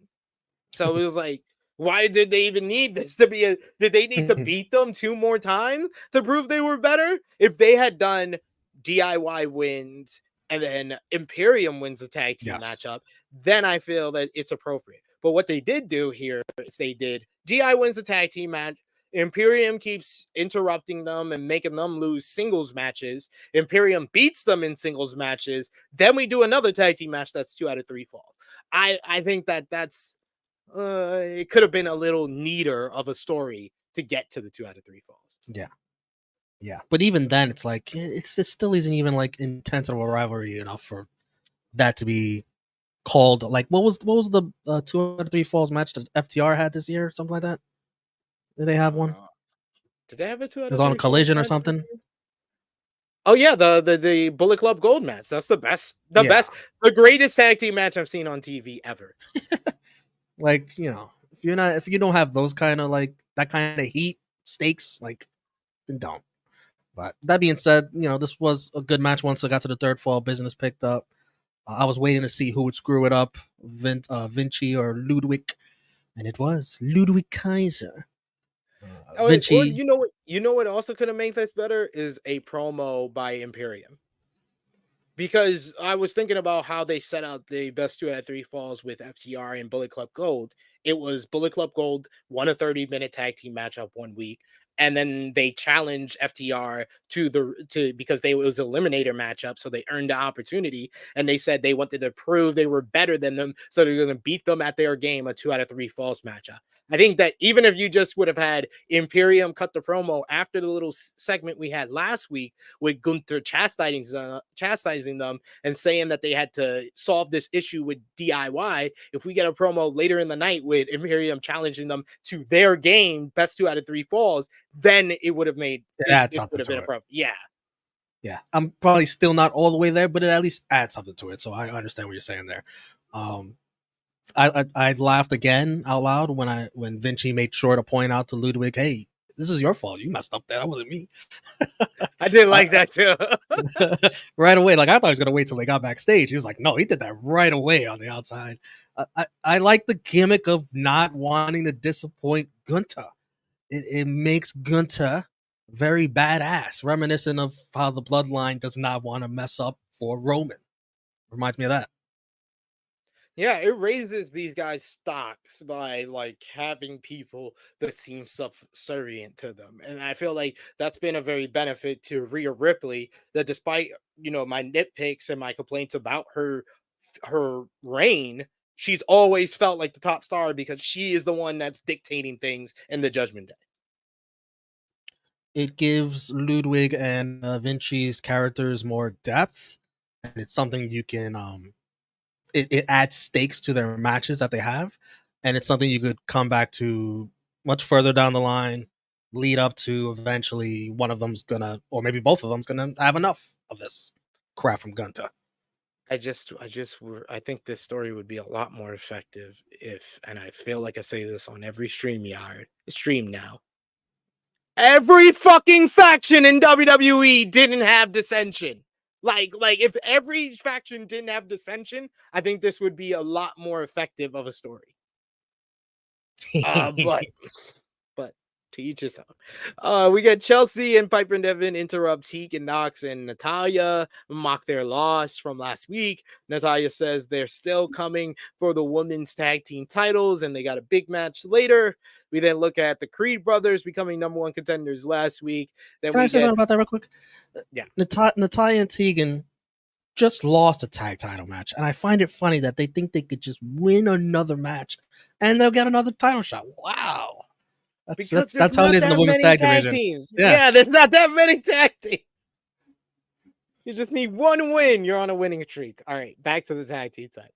So it was like, why did they even need this to be did they need to beat them 2 more times to prove they were better? If they had done DIY wins and then Imperium wins the tag team Yes. matchup, then I feel that it's appropriate. But what they did do here is they did GI wins the tag team match. Imperium keeps interrupting them and making them lose singles matches. Imperium beats them in singles matches. Then we do another tag team match that's 2 out of 3 falls. I think that's it could have been a little neater of a story to get to the 2 out of 3 falls. Yeah. But even then, it's like it still isn't even like intense of a rivalry enough for that to be called. Like what was the 2 out of 3 falls match that FTR had this year, something like that? Did they have one? Did they have a 2 It out was of on 3 Collision or falls match? something. Oh yeah, the Bullet Club Gold match. That's the best, Yeah. the greatest tag team match I've seen on TV ever. Like, if you don't have those kind of like that kind of heat stakes, like then don't. But that being said, this was a good match once I got to the third fall. Business picked up. I was waiting to see who would screw it up, Vinci or Ludwig, and it was Ludwig Kaiser. Vinci. Or you know what also could have made this better is a promo by Imperium. Because I was thinking about how they set out the best 2 out of 3 falls with FTR and Bullet Club Gold. It was Bullet Club Gold won a 30-minute tag team matchup one week, and then they challenged FTR because it was an eliminator matchup, so they earned the opportunity. And they said they wanted to prove they were better than them, so they're going to beat them at their game, a 2 out of 3 falls matchup. I think that even if you just would have had Imperium cut the promo after the little segment we had last week with Gunther chastising them and saying that they had to solve this issue with DIY, if we get a promo later in the night with Imperium challenging them to their game, best 2 out of 3 falls, then it would have made Add it something would have to been a it. problem. Yeah. Yeah, I'm probably still not all the way there, but it at least adds something to it. So I understand what you're saying there. I laughed again out loud when Vinci made sure to point out to Ludwig, "Hey, this is your fault. You messed up there. That wasn't me." I did like that too. Right away. Like I thought he was gonna wait till they got backstage. He was like, "No, he did that right away on the outside." I like the gimmick of not wanting to disappoint Gunther. It makes Gunther very badass, reminiscent of how the bloodline does not want to mess up for Roman. Reminds me of that. Yeah, it raises these guys' stocks by like having people that seem subservient to them. And I feel like that's been a very benefit to Rhea Ripley, that despite, my nitpicks and my complaints about her reign, she's always felt like the top star because she is the one that's dictating things in the Judgment Day. it gives Ludwig and Vinci's characters more depth, and it's something you can it adds stakes to their matches that they have, and it's something you could come back to much further down the line, lead up to eventually one of them's gonna, or maybe both of them's gonna have enough of this crap from Gunta. I think this story would be a lot more effective if, and I feel like I say this on every stream now. Every fucking faction in WWE didn't have dissension. Like if every faction didn't have dissension, I think this would be a lot more effective of a story. But to each his own. We got Chelsea and Piper Niven interrupt Teak and Knox and Natalya, mock their loss from last week. Natalya says they're still coming for the women's tag team titles, and they got a big match later. We then look at the Creed brothers becoming number one contenders last week. Then Can I we say get something about that real quick? Yeah. Natalya and Tegan just lost a tag title match, and I find it funny that they think they could just win another match and they'll get another title shot. Wow. That's how it is in the women's tag division. teams. Yeah, there's not that many tag teams. You just need one win. You're on a winning streak. All right, back to the tag team titles.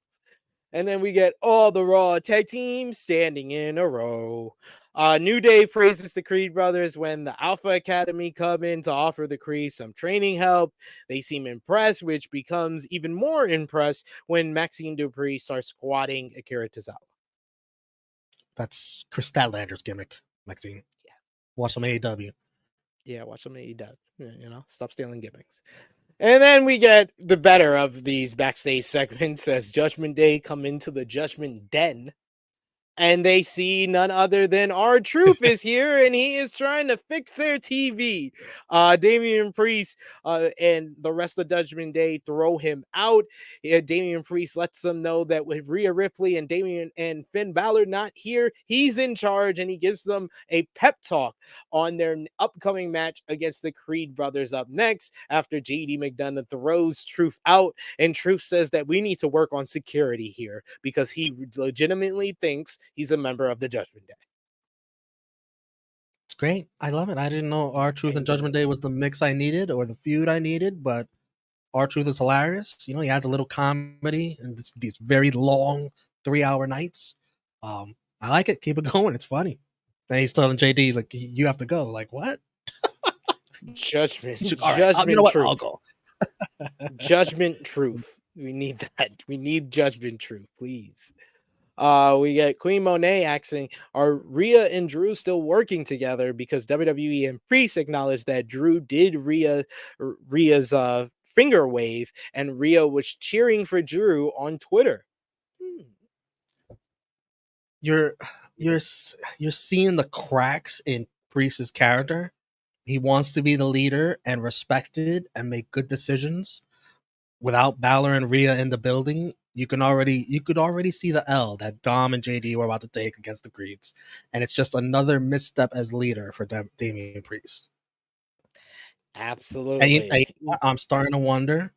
And then we get all the Raw tag teams standing in a row. New Day praises the Creed brothers when the Alpha Academy come in to offer the Creed some training help. They seem impressed, which becomes even more impressed when Maxine Dupree starts squatting Akira Tozawa. That's Chris Statlander's gimmick, Maxine. Yeah. Watch some AEW. Yeah, watch some AEW. Stop stealing gimmicks. And then we get the better of these backstage segments as Judgment Day come into the Judgment Den. And they see none other than R-Truth is here, and he is trying to fix their TV. Damian Priest and the rest of Judgment Day throw him out. Damian Priest lets them know that with Rhea Ripley and Damian and Finn Balor not here, he's in charge, and he gives them a pep talk on their upcoming match against the Creed brothers up next after JD McDonough throws Truth out, and Truth says that we need to work on security here because he legitimately thinks he's a member of the Judgment Day. It's great. I love it. I didn't know R-Truth and Judgment Day was the mix I needed or the feud I needed, but R-Truth is hilarious. He adds a little comedy and these very long 3-hour nights. I like it. Keep it going. It's funny. And he's telling JD, like, you have to go. Like, what? Judgment. All right, you know what? I'll go. Judgment Truth. We need that. We need Judgment Truth, please. We get Queen Monet asking, are Rhea and Drew still working together? Because WWE and Priest acknowledged that Drew did Rhea's finger wave, and Rhea was cheering for Drew on Twitter. You're seeing the cracks in Priest's character. He wants to be the leader and respected and make good decisions. Without Balor and Rhea in the building, you could already see the L that Dom and JD were about to take against the Creeds, and it's just another misstep as leader for Damian Priest. Absolutely. And I'm starting to wonder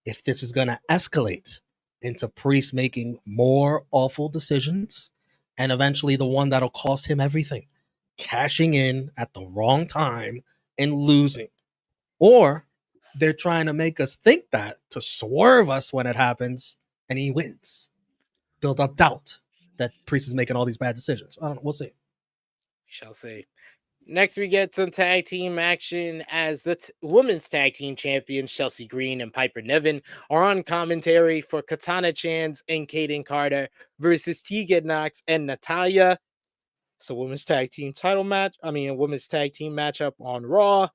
if this is going to escalate into Priest making more awful decisions, and eventually the one that'll cost him everything, cashing in at the wrong time and losing, or they're trying to make us think that to swerve us when it happens and he wins. Build up doubt that Priest is making all these bad decisions. I don't know. We'll see. We shall see. Next, we get some tag team action as the women's tag team champions Chelsea Green and Piper Niven are on commentary for Katana Chance and Kaden Carter versus Tegan Knox and Natalya. It's a women's tag team women's tag team matchup on Raw.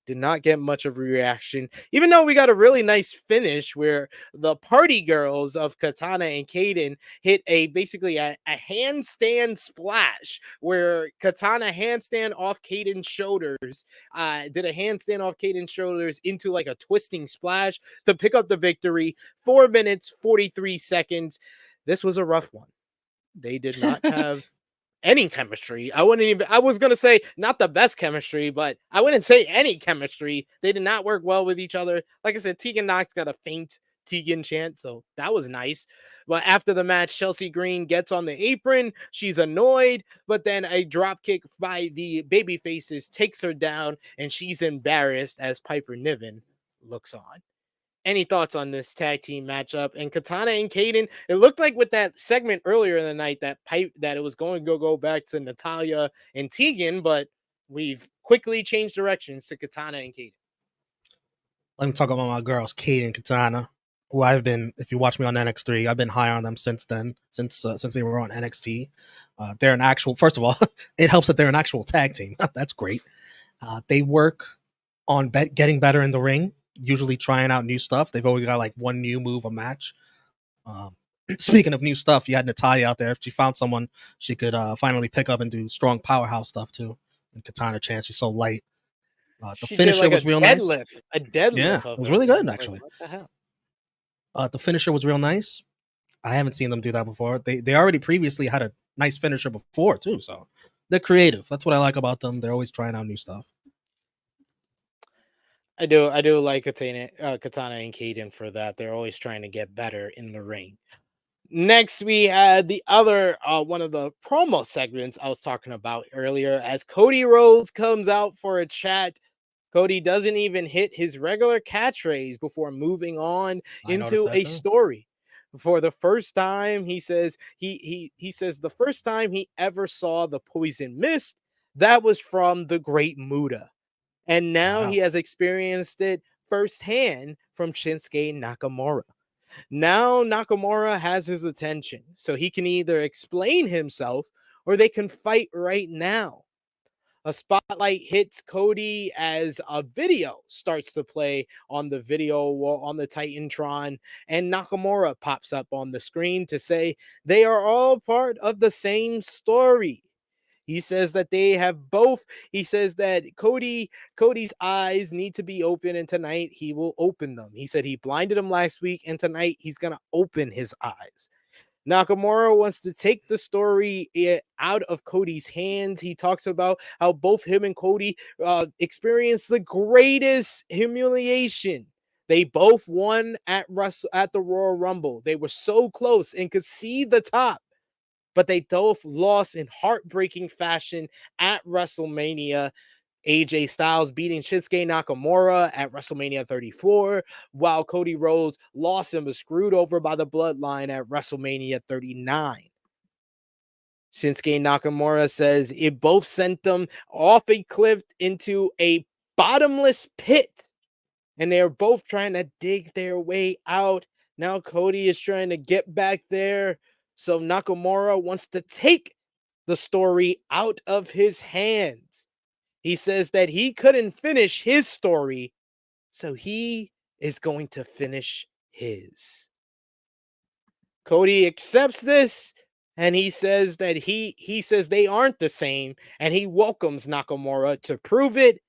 Did not get much of a reaction, even though we got a really nice finish where the party girls of Katana and Kaden hit basically a handstand splash where Katana handstand off Kaden's shoulders, did a handstand off Kaden's shoulders into like a twisting splash to pick up the victory. 4 minutes, 43 seconds. This was a rough one. They did not have any chemistry. I was going to say not the best chemistry, but I wouldn't say any chemistry. They did not work well with each other. Like I said, Tegan Knox got a faint Tegan chant, so that was nice. But after the match, Chelsea Green gets on the apron. She's annoyed, but then a drop kick by the baby faces takes her down, and she's embarrassed as Piper Niven looks on. Any thoughts on this tag team matchup? And Katana and Kaden, it looked like with that segment earlier in the night that it was going to go back to Natalia and Tegan, but we've quickly changed directions to Katana and Kaden. Let me talk about my girls, Kate and Katana, who I've been, if you watch me on NX3, I've been high on them since then, since they were on NXT. They're an actual, first of all, it helps that they're an actual tag team. That's great. They work on getting better in the ring, usually trying out new stuff. They've always got like one new move a match. Speaking of new stuff, you had Natalia out there. She found someone she could finally pick up and do strong powerhouse stuff too. And Katana Chance, she's so light. The finisher was real nice. A deadlift. Yeah, it was really good actually. Like, what the hell? The finisher was real nice. I haven't seen them do that before. They already previously had a nice finisher before too, so they're creative. That's what I like about them. They're always trying out new stuff. I do like Katana and Kaden for that. They're always trying to get better in the ring. Next, we had the other one of the promo segments I was talking about earlier, as Cody Rhodes comes out for a chat. Cody doesn't even hit his regular catchphrase before moving on into a story. For the first time, he says he says the first time he ever saw the poison mist, that was from the Great Muta. And now he has experienced it firsthand from Shinsuke Nakamura. Now Nakamura has his attention, so he can either explain himself or they can fight right now. A spotlight hits Cody as a video starts to play on the video wall on the Titantron, and Nakamura pops up on the screen to say they are all part of the same story. He says that they have both. He says that Cody's eyes need to be open, and tonight he will open them. He said he blinded him last week, and tonight he's going to open his eyes. Nakamura wants to take the story out of Cody's hands. He talks about how both him and Cody experienced the greatest humiliation. They both won at the Royal Rumble. They were so close and could see the top, but they both lost in heartbreaking fashion at WrestleMania. AJ Styles beating Shinsuke Nakamura at WrestleMania 34, while Cody Rhodes lost and was screwed over by the Bloodline at WrestleMania 39. Shinsuke Nakamura says it both sent them off a cliff into a bottomless pit, and they're both trying to dig their way out. Now Cody is trying to get back there, so Nakamura wants to take the story out of his hands. He says that he couldn't finish his story, so he is going to finish his. Cody accepts this, and he says that he says they aren't the same, and he welcomes Nakamura to prove it,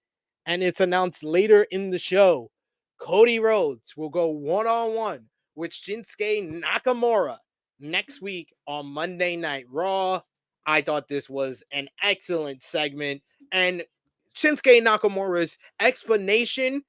and it's announced later in the show. Cody Rhodes will go one-on-one with Shinsuke Nakamura next week on Monday Night Raw. I thought this was an excellent segment, and Shinsuke Nakamura's explanation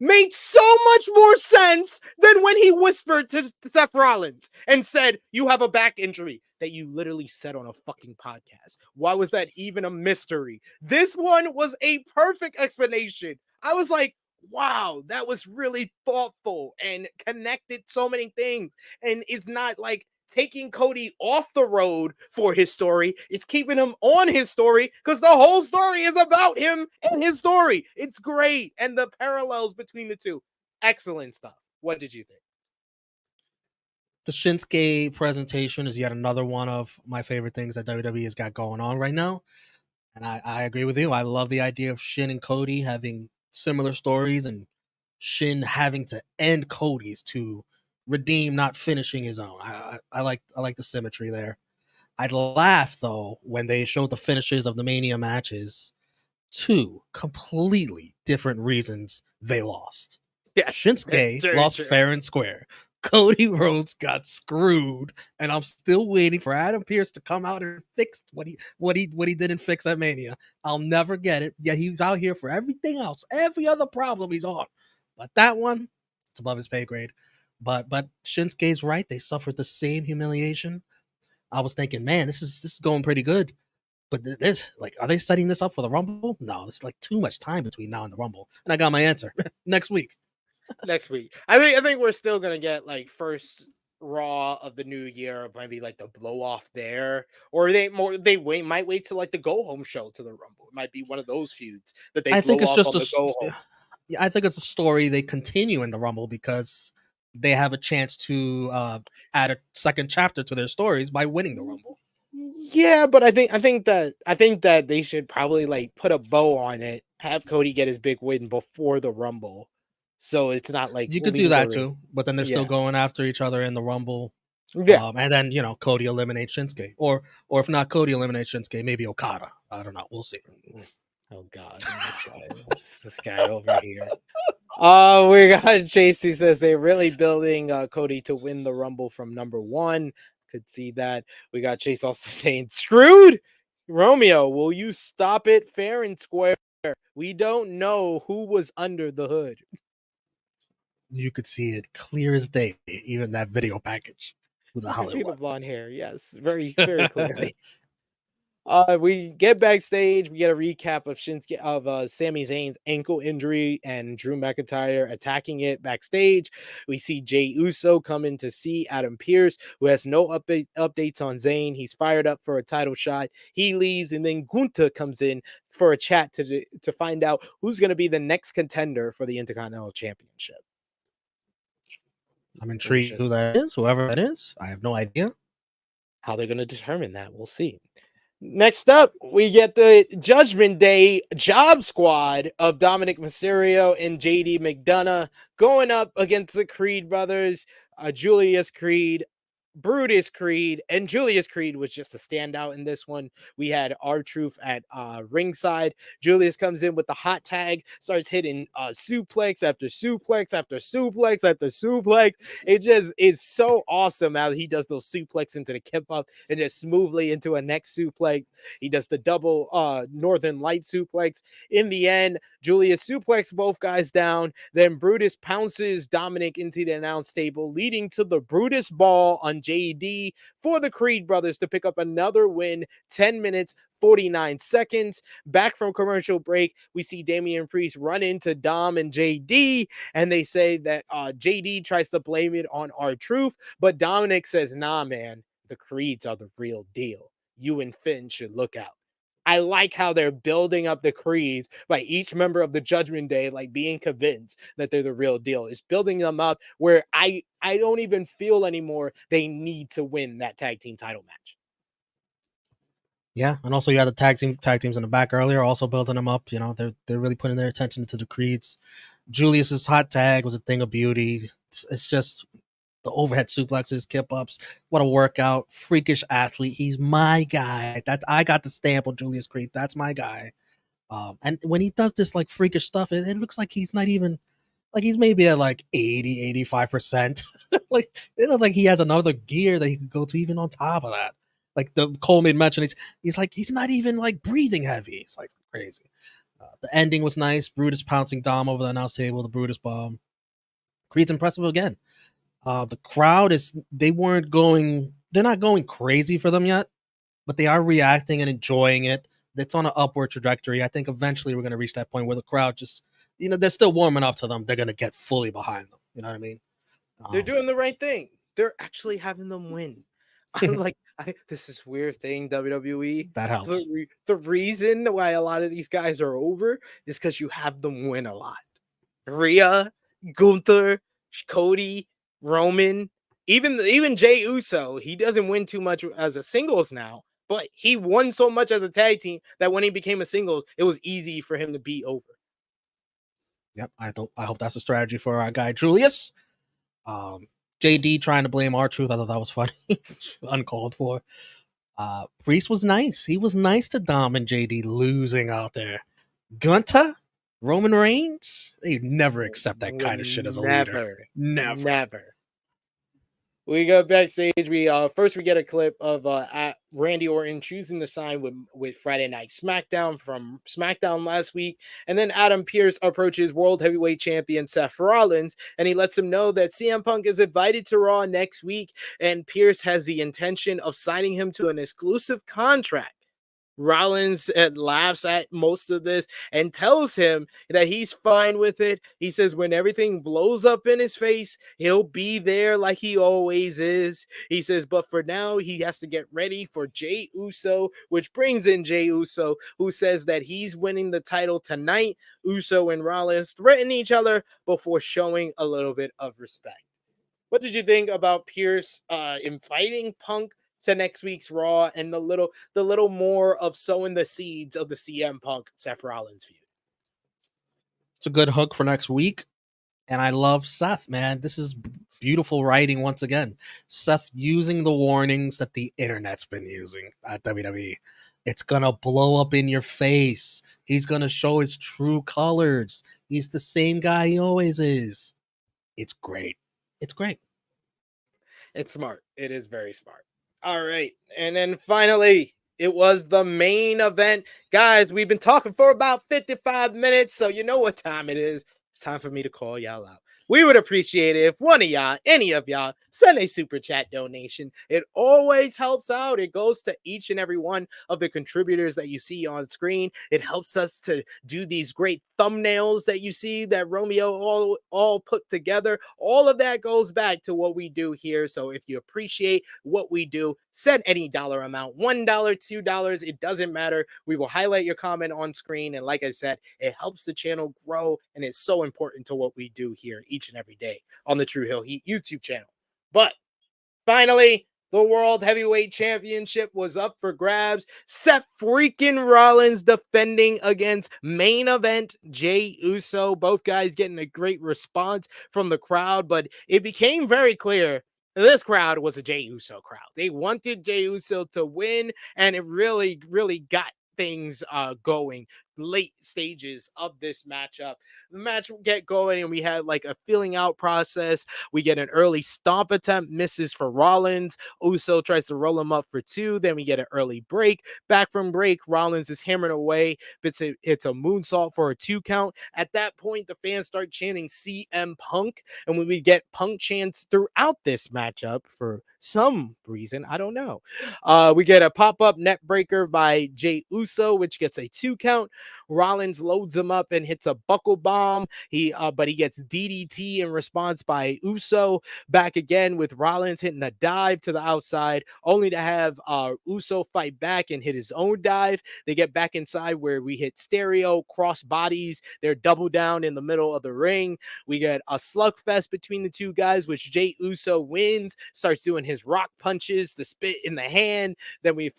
made so much more sense than when he whispered to Seth Rollins and said, "You have a back injury," that you literally said on a fucking podcast. Why was that even a mystery? This one was a perfect explanation. I was like, wow, that was really thoughtful and connected so many things. And it's not like taking Cody off the road for his story. It's keeping him on his story because the whole story is about him and his story. It's great. And the parallels between the two, excellent stuff. What did you think? The Shinsuke presentation is yet another one of my favorite things that WWE has got going on right now. And I agree with you. I love the idea of Shin and Cody having similar stories, and Shin having to end Cody's to redeem not finishing his own. I like the symmetry there. I'd laugh though when they showed the finishes of the Mania matches. Two completely different reasons they lost. Yeah, Shinsuke lost fair and square. Cody Rhodes got screwed, and I'm still waiting for Adam Pearce to come out and fix what he didn't fix at Mania. I'll never get it. Yeah, he's out here for everything else, every other problem he's on, but that one, it's above his pay grade. But Shinsuke's right. They suffered the same humiliation. I was thinking, man, this is going pretty good. But this, like, are they setting this up for the Rumble? No, it's like too much time between now and the Rumble. And I got my answer next week. Next week. I think we're still gonna get like first Raw of the new year, maybe like the blow off there, or might wait till like the go home show to the Rumble. It might be one of those feuds that they I blow think it's off just on the go home. yeah, I think it's a story they continue in the Rumble because they have a chance to add a second chapter to their stories by winning the Rumble. Yeah, but I think that they should probably like put a bow on it, have Cody get his big win before the Rumble, so it's not like You could do that lingering. too, but then they're still Yeah, going after each other in the Rumble. yeah. And then Cody eliminates Shinsuke, or if not Cody eliminates Shinsuke, maybe Okada. I don't know. We'll see. Oh God, this guy over here. We got JC says they're really building Cody to win the Rumble from number one. Could see that. We got Chase also saying, "Screwed, Romeo. Will you stop it fair and square? We don't know who was under the hood." You could see it clear as day, even that video package with You how can it see the was. blonde hair. Yes, very very clearly. We get backstage. We get a recap of Sami Zayn's ankle injury and Drew McIntyre attacking it backstage. We see Jey Uso come in to see Adam Pearce, who has no updates on Zayn. He's fired up for a title shot. He leaves, and then Gunther comes in for a chat to find out who's going to be the next contender for the Intercontinental Championship. I'm intrigued who that is, whoever that is. I have no idea. How they're going to determine that, we'll see. Next up, we get the Judgment Day Job Squad of Dominic Mysterio and JD McDonough going up against the Creed brothers, Julius Creed, Brutus Creed, and Julius Creed was just a standout in this one. We had R-Truth at ringside. Julius comes in with the hot tag, starts hitting suplex after suplex after suplex after suplex. It just is so awesome how he does those suplex into the kip up and just smoothly into a next suplex. He does the double Northern Light suplex. In the end, Julius suplex both guys down. Then Brutus pounces Dominic into the announce table, leading to the Brutus Ball on JD for the Creed brothers to pick up another win. 10 minutes, 49 seconds. Back from commercial break, we see Damian Priest run into Dom and JD, and they say that JD tries to blame it on R-Truth, but Dominic says, nah, man, the Creeds are the real deal. You and Finn should look out. I like how they're building up the Creeds by each member of the Judgment Day, like being convinced that they're the real deal. It's building them up where I don't even feel anymore they need to win that tag team title match. Yeah, and also you had the tag teams in the back earlier, also building them up. They're really putting their attention to the Creeds. Julius's hot tag was a thing of beauty. It's just the overhead suplexes, kip ups. What a workout! Freakish athlete. He's my guy. I got the stamp on Julius Creed. That's my guy. And when he does this like freakish stuff, it looks like he's not even like he's maybe at like 85%. Like it looks like he has another gear that he could go to even on top of that. Like the Cole made mention, he's like he's not even like breathing heavy. It's like crazy. The ending was nice. Brutus pouncing Dom over the announce table, the Brutus bomb. Creed's impressive again. The crowd they're not going crazy for them yet, but they are reacting and enjoying it. It's on an upward trajectory. I think eventually we're going to reach that point where the crowd just, they're still warming up to them. They're going to get fully behind them. You know what I mean? They're doing the right thing. They're actually having them win. This is weird thing, WWE. That helps. The reason why a lot of these guys are over is because you have them win a lot. Rhea, Gunther, Cody, Roman, even Jey Uso. He doesn't win too much as a singles now, but he won so much as a tag team that when he became a singles, it was easy for him to be over. Yep, I hope that's a strategy for our guy Julius. JD trying to blame R-Truth. I thought that was funny. Uncalled for. Priest was nice. He was nice to Dom and JD losing out there. Gunther, Roman Reigns, they'd never accept that kind of shit as a leader. Never. We go backstage. We first we get a clip of Randy Orton choosing to sign with Friday Night SmackDown from SmackDown last week, and then Adam Pearce approaches World Heavyweight Champion Seth Rollins, and he lets him know that CM Punk is invited to Raw next week, and Pearce has the intention of signing him to an exclusive contract. Rollins laughs at most of this and tells him that he's fine with it. He says when everything blows up in his face, he'll be there like he always is. He says, but for now, he has to get ready for Jey Uso, which brings in Jey Uso, who says that he's winning the title tonight. Uso and Rollins threaten each other before showing a little bit of respect. What did you think about Pearce inviting Punk to next week's Raw and the little more of sowing the seeds of the CM Punk Seth Rollins feud? It's a good hook for next week. And I love Seth, man. This is beautiful writing once again. Seth using the warnings that the internet's been using at WWE. It's going to blow up in your face. He's going to show his true colors. He's the same guy he always is. It's great. It's great. It's smart. It is very smart. All right. And then finally, it was the main event. Guys, we've been talking for about 55 minutes, so you know what time it is. It's time for me to call y'all out. We would appreciate it if one of y'all, any of y'all, send a super chat donation. It always helps out. It goes to each and every one of the contributors that you see on screen. It helps us to do these great thumbnails that you see that Romeo all put together. All of that goes back to what we do here. So if you appreciate what we do, send any dollar amount, $1, $2, it doesn't matter. We will highlight your comment on screen. And like I said, it helps the channel grow and it's so important to what we do here each and every day on the True Hill Heat YouTube channel. But finally, the World Heavyweight Championship was up for grabs. Seth freaking Rollins defending against main event Jey Uso. Both guys getting a great response from the crowd, but it became very clear this crowd was a Jey Uso crowd. They wanted Jey Uso to win, and it really, really got things going late stages of this matchup. The match will get going, and we had like a feeling out process. We get an early stomp attempt, misses for Rollins. Uso tries to roll him up for 2. Then we get an early break. Back from break, Rollins is hammering away. It's a moonsault for a 2 count. At that point, the fans start chanting CM Punk, and when we get Punk chants throughout this matchup for some reason, I don't know. We get a pop-up net breaker by Jey Uso, which gets a 2 count. Rollins loads him up and hits a buckle bomb. But he gets DDT in response by Uso. Back again with Rollins hitting a dive to the outside, only to have Uso fight back and hit his own dive. They get back inside where we hit stereo, cross bodies. They're double down in the middle of the ring. We get a slugfest between the two guys, which Jey Uso wins, starts doing his rock punches, the spit in the hand. Then we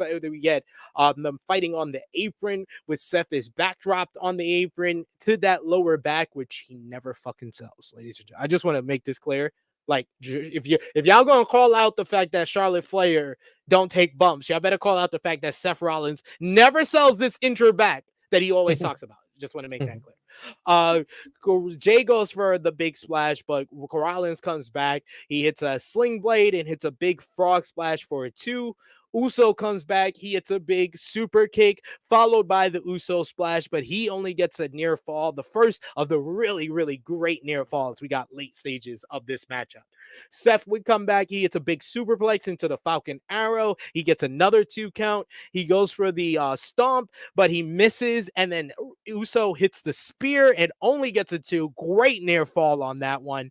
get them fighting on the apron with Seth is backdropped on the apron to that lower back, which he never fucking sells, ladies and gentlemen. I just want to make this clear. Like, if y'all gonna call out the fact that Charlotte Flair don't take bumps, y'all better call out the fact that Seth Rollins never sells this intro back that he always talks about. Just want to make that clear. Jay goes for the big splash, but Rollins comes back. He hits a sling blade and hits a big frog splash for a 2. Uso comes back. He hits a big super kick, followed by the Uso splash, but he only gets a near fall, the first of the really, really great near falls we got late stages of this matchup. Seth would come back. He hits a big superplex into the Falcon Arrow. He gets another 2 count. He goes for the stomp, but he misses, and then Uso hits the spear and only gets a 2. Great near fall on that one.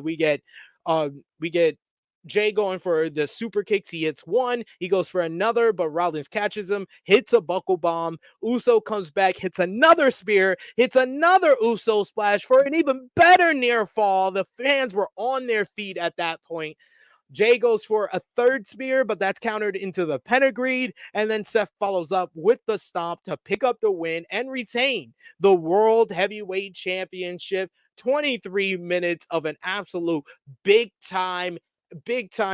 We get Jay going for the super kicks. He hits 1. He goes for another, but Rollins catches him, hits a buckle bomb. Uso comes back, hits another spear, hits another Uso splash for an even better near fall. The fans were on their feet at that point. Jay goes for a 3rd spear, but that's countered into the pedigree. And then Seth follows up with the stomp to pick up the win and retain the World Heavyweight Championship. 23 minutes of an absolute big time,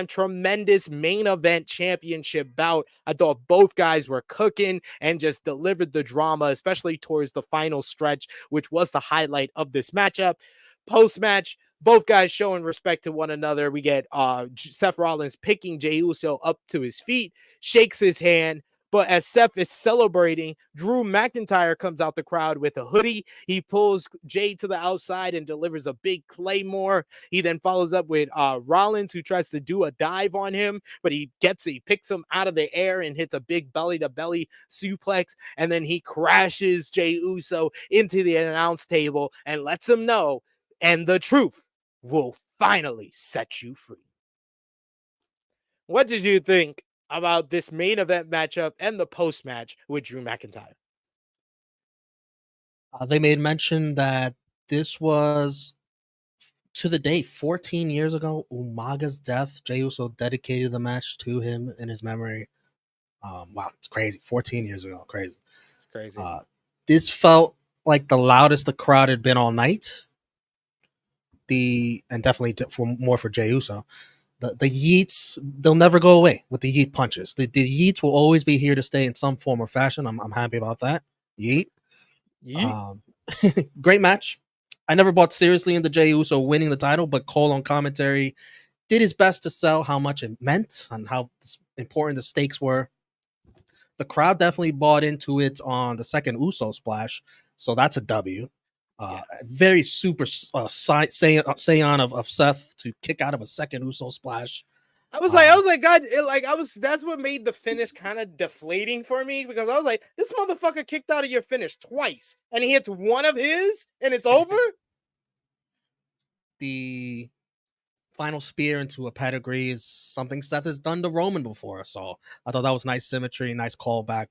tremendous main event championship bout. I thought both guys were cooking and just delivered the drama, especially towards the final stretch, which was the highlight of this matchup. Post-match, both guys showing respect to one another. We get Seth Rollins picking Jey Uso up to his feet, shakes his hand. But as Seth is celebrating, Drew McIntyre comes out the crowd with a hoodie. He pulls Jey to the outside and delivers a big claymore. He then follows up with Rollins, who tries to do a dive on him, but he picks him out of the air and hits a big belly-to-belly suplex. And then he crashes Jey Uso into the announce table and lets him know, and the truth will finally set you free. What did you think about this main event matchup and the post match with Drew McIntyre? They made mention that this was to the date 14 years ago, Umaga's death. Jey Uso dedicated the match to him in his memory. Wow, it's crazy. 14 years ago, crazy. It's crazy. This felt like the loudest the crowd had been all night. And definitely for Jey Uso. The yeets, they'll never go away with the yeet punches. The yeets will always be here to stay in some form or fashion. I'm happy about that. Yeet. Great match. I never bought seriously into Jey Uso winning the title, but Cole on commentary did his best to sell how much it meant and how important the stakes were. The crowd definitely bought into it on the second Uso splash, so that's a W. Very super Saiyan of Seth to kick out of a second Uso splash. I was like, God, that's what made the finish kind of deflating for me, because I was like, this motherfucker kicked out of your finish twice and he hits one of his and it's over. The final spear into a pedigree is something Seth has done to Roman before, so I thought that was nice symmetry, nice callback.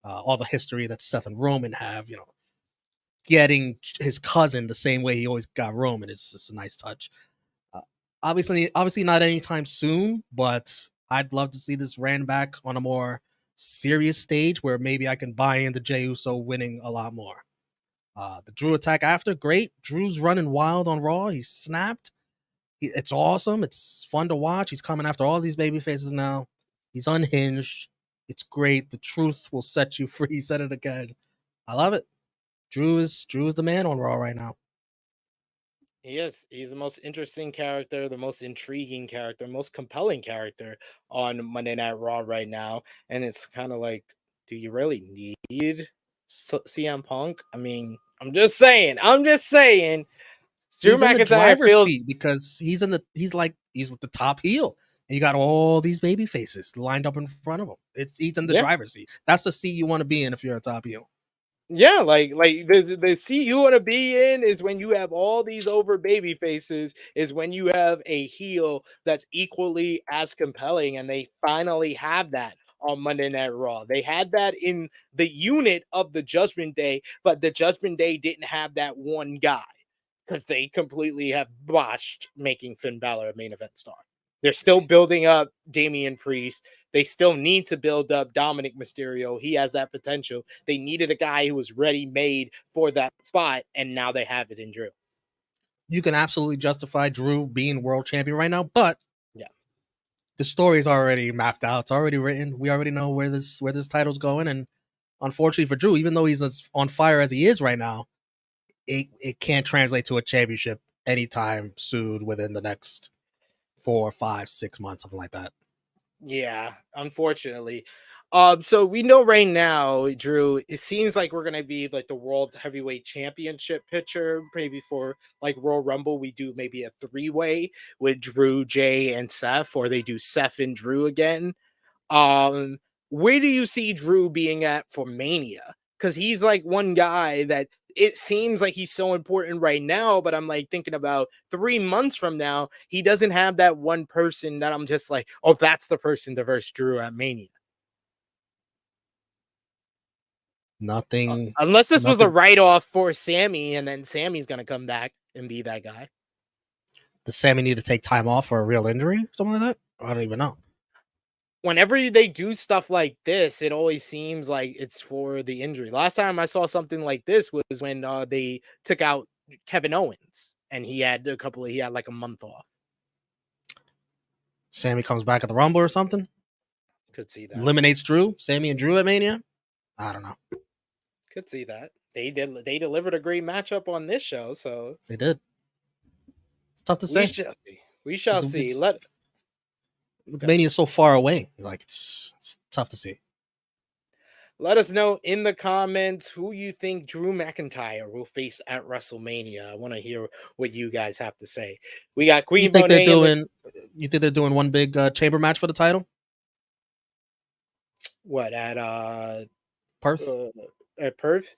All the history that Seth and Roman have, getting his cousin the same way he always got Roman is just a nice touch. Obviously not anytime soon, but I'd love to see this ran back on a more serious stage where maybe I can buy into Jey Uso winning a lot more. The Drew attack after, great. Drew's running wild on Raw. He's snapped. It's awesome. It's fun to watch. He's coming after all these baby faces now. He's unhinged. It's great. The truth will set you free. He said it again. I love it. Drew is the man on Raw right now. He is. He's the most interesting character, the most intriguing character, most compelling character on Monday Night Raw right now. And it's kind of like, do you really need CM Punk? I mean, I'm just saying. Drew He's in the McIntyre driver's feels seat because he's the top heel. And you got all these baby faces lined up in front of him. He's in the driver's seat. That's the seat you want to be in if you're a top heel. Yeah, like the seat you want to be in is when you have all these over baby faces, is when you have a heel that's equally as compelling, and they finally have that on Monday Night Raw. They had that in the unit of the Judgment Day, but the Judgment Day didn't have that one guy because they completely have botched making Finn Balor a main event star. They're still building up Damian Priest. They still need to build up Dominic Mysterio. He has that potential. They needed a guy who was ready-made for that spot, and now they have it in Drew. You can absolutely justify Drew being world champion right now, but yeah, the story is already mapped out. It's already written. We already know where this title's going, and unfortunately for Drew, even though he's as on fire as he is right now, it can't translate to a championship anytime soon within the next 4, 5, 6 months, something like that. Yeah, unfortunately. So we know right now, Drew, it seems like we're gonna be like the World Heavyweight Championship picture. Maybe for like Royal Rumble, we do maybe a 3-way with Drew, Jey, and Seth, or they do Seth and Drew again. Where do you see Drew being at for Mania? Because he's like one guy that it seems like he's so important right now, but I'm like thinking about 3 months from now, he doesn't have that one person that I'm just like, oh, that's the person to verse Drew at Mania. Nothing. Unless this was a write-off for Sammy, and then Sammy's gonna come back and be that guy. Does Sammy need to take time off for a real injury? Something like that? I don't even know. Whenever they do stuff like this, it always seems like it's for the injury. Last time I saw something like this was when they took out Kevin Owens, and he had like a month off. Sammy comes back at the Rumble or something? Could see that. Eliminates Drew? Sammy and Drew at Mania? I don't know. Could see that. They delivered a great matchup on this show, so they did. tough to We say. shall see. We shall see. Mania is so far away. Like it's tough to see. Let us know in the comments who you think Drew McIntyre will face at WrestleMania. I want to hear what you guys have to say. We got You Queen think they're Monet doing? You think they're doing one big chamber match for the title? what Perth. at Perth?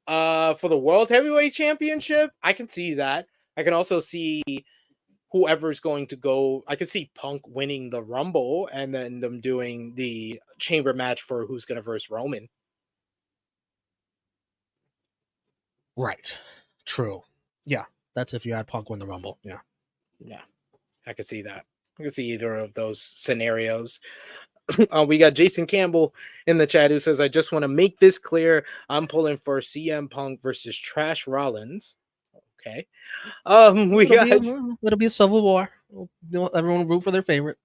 For the World Heavyweight Championship, I can see that. I can also see whoever's going to go. I could see Punk winning the Rumble and then them doing the chamber match for who's going to verse Roman. Right. True. Yeah. That's if you had Punk win the Rumble. Yeah. Yeah, I could see that. I could see either of those scenarios. We got Jason Campbell in the chat who says, I just want to make this clear. I'm pulling for CM Punk versus Trash Rollins. Okay. It'll be a civil war. Everyone will root for their favorite.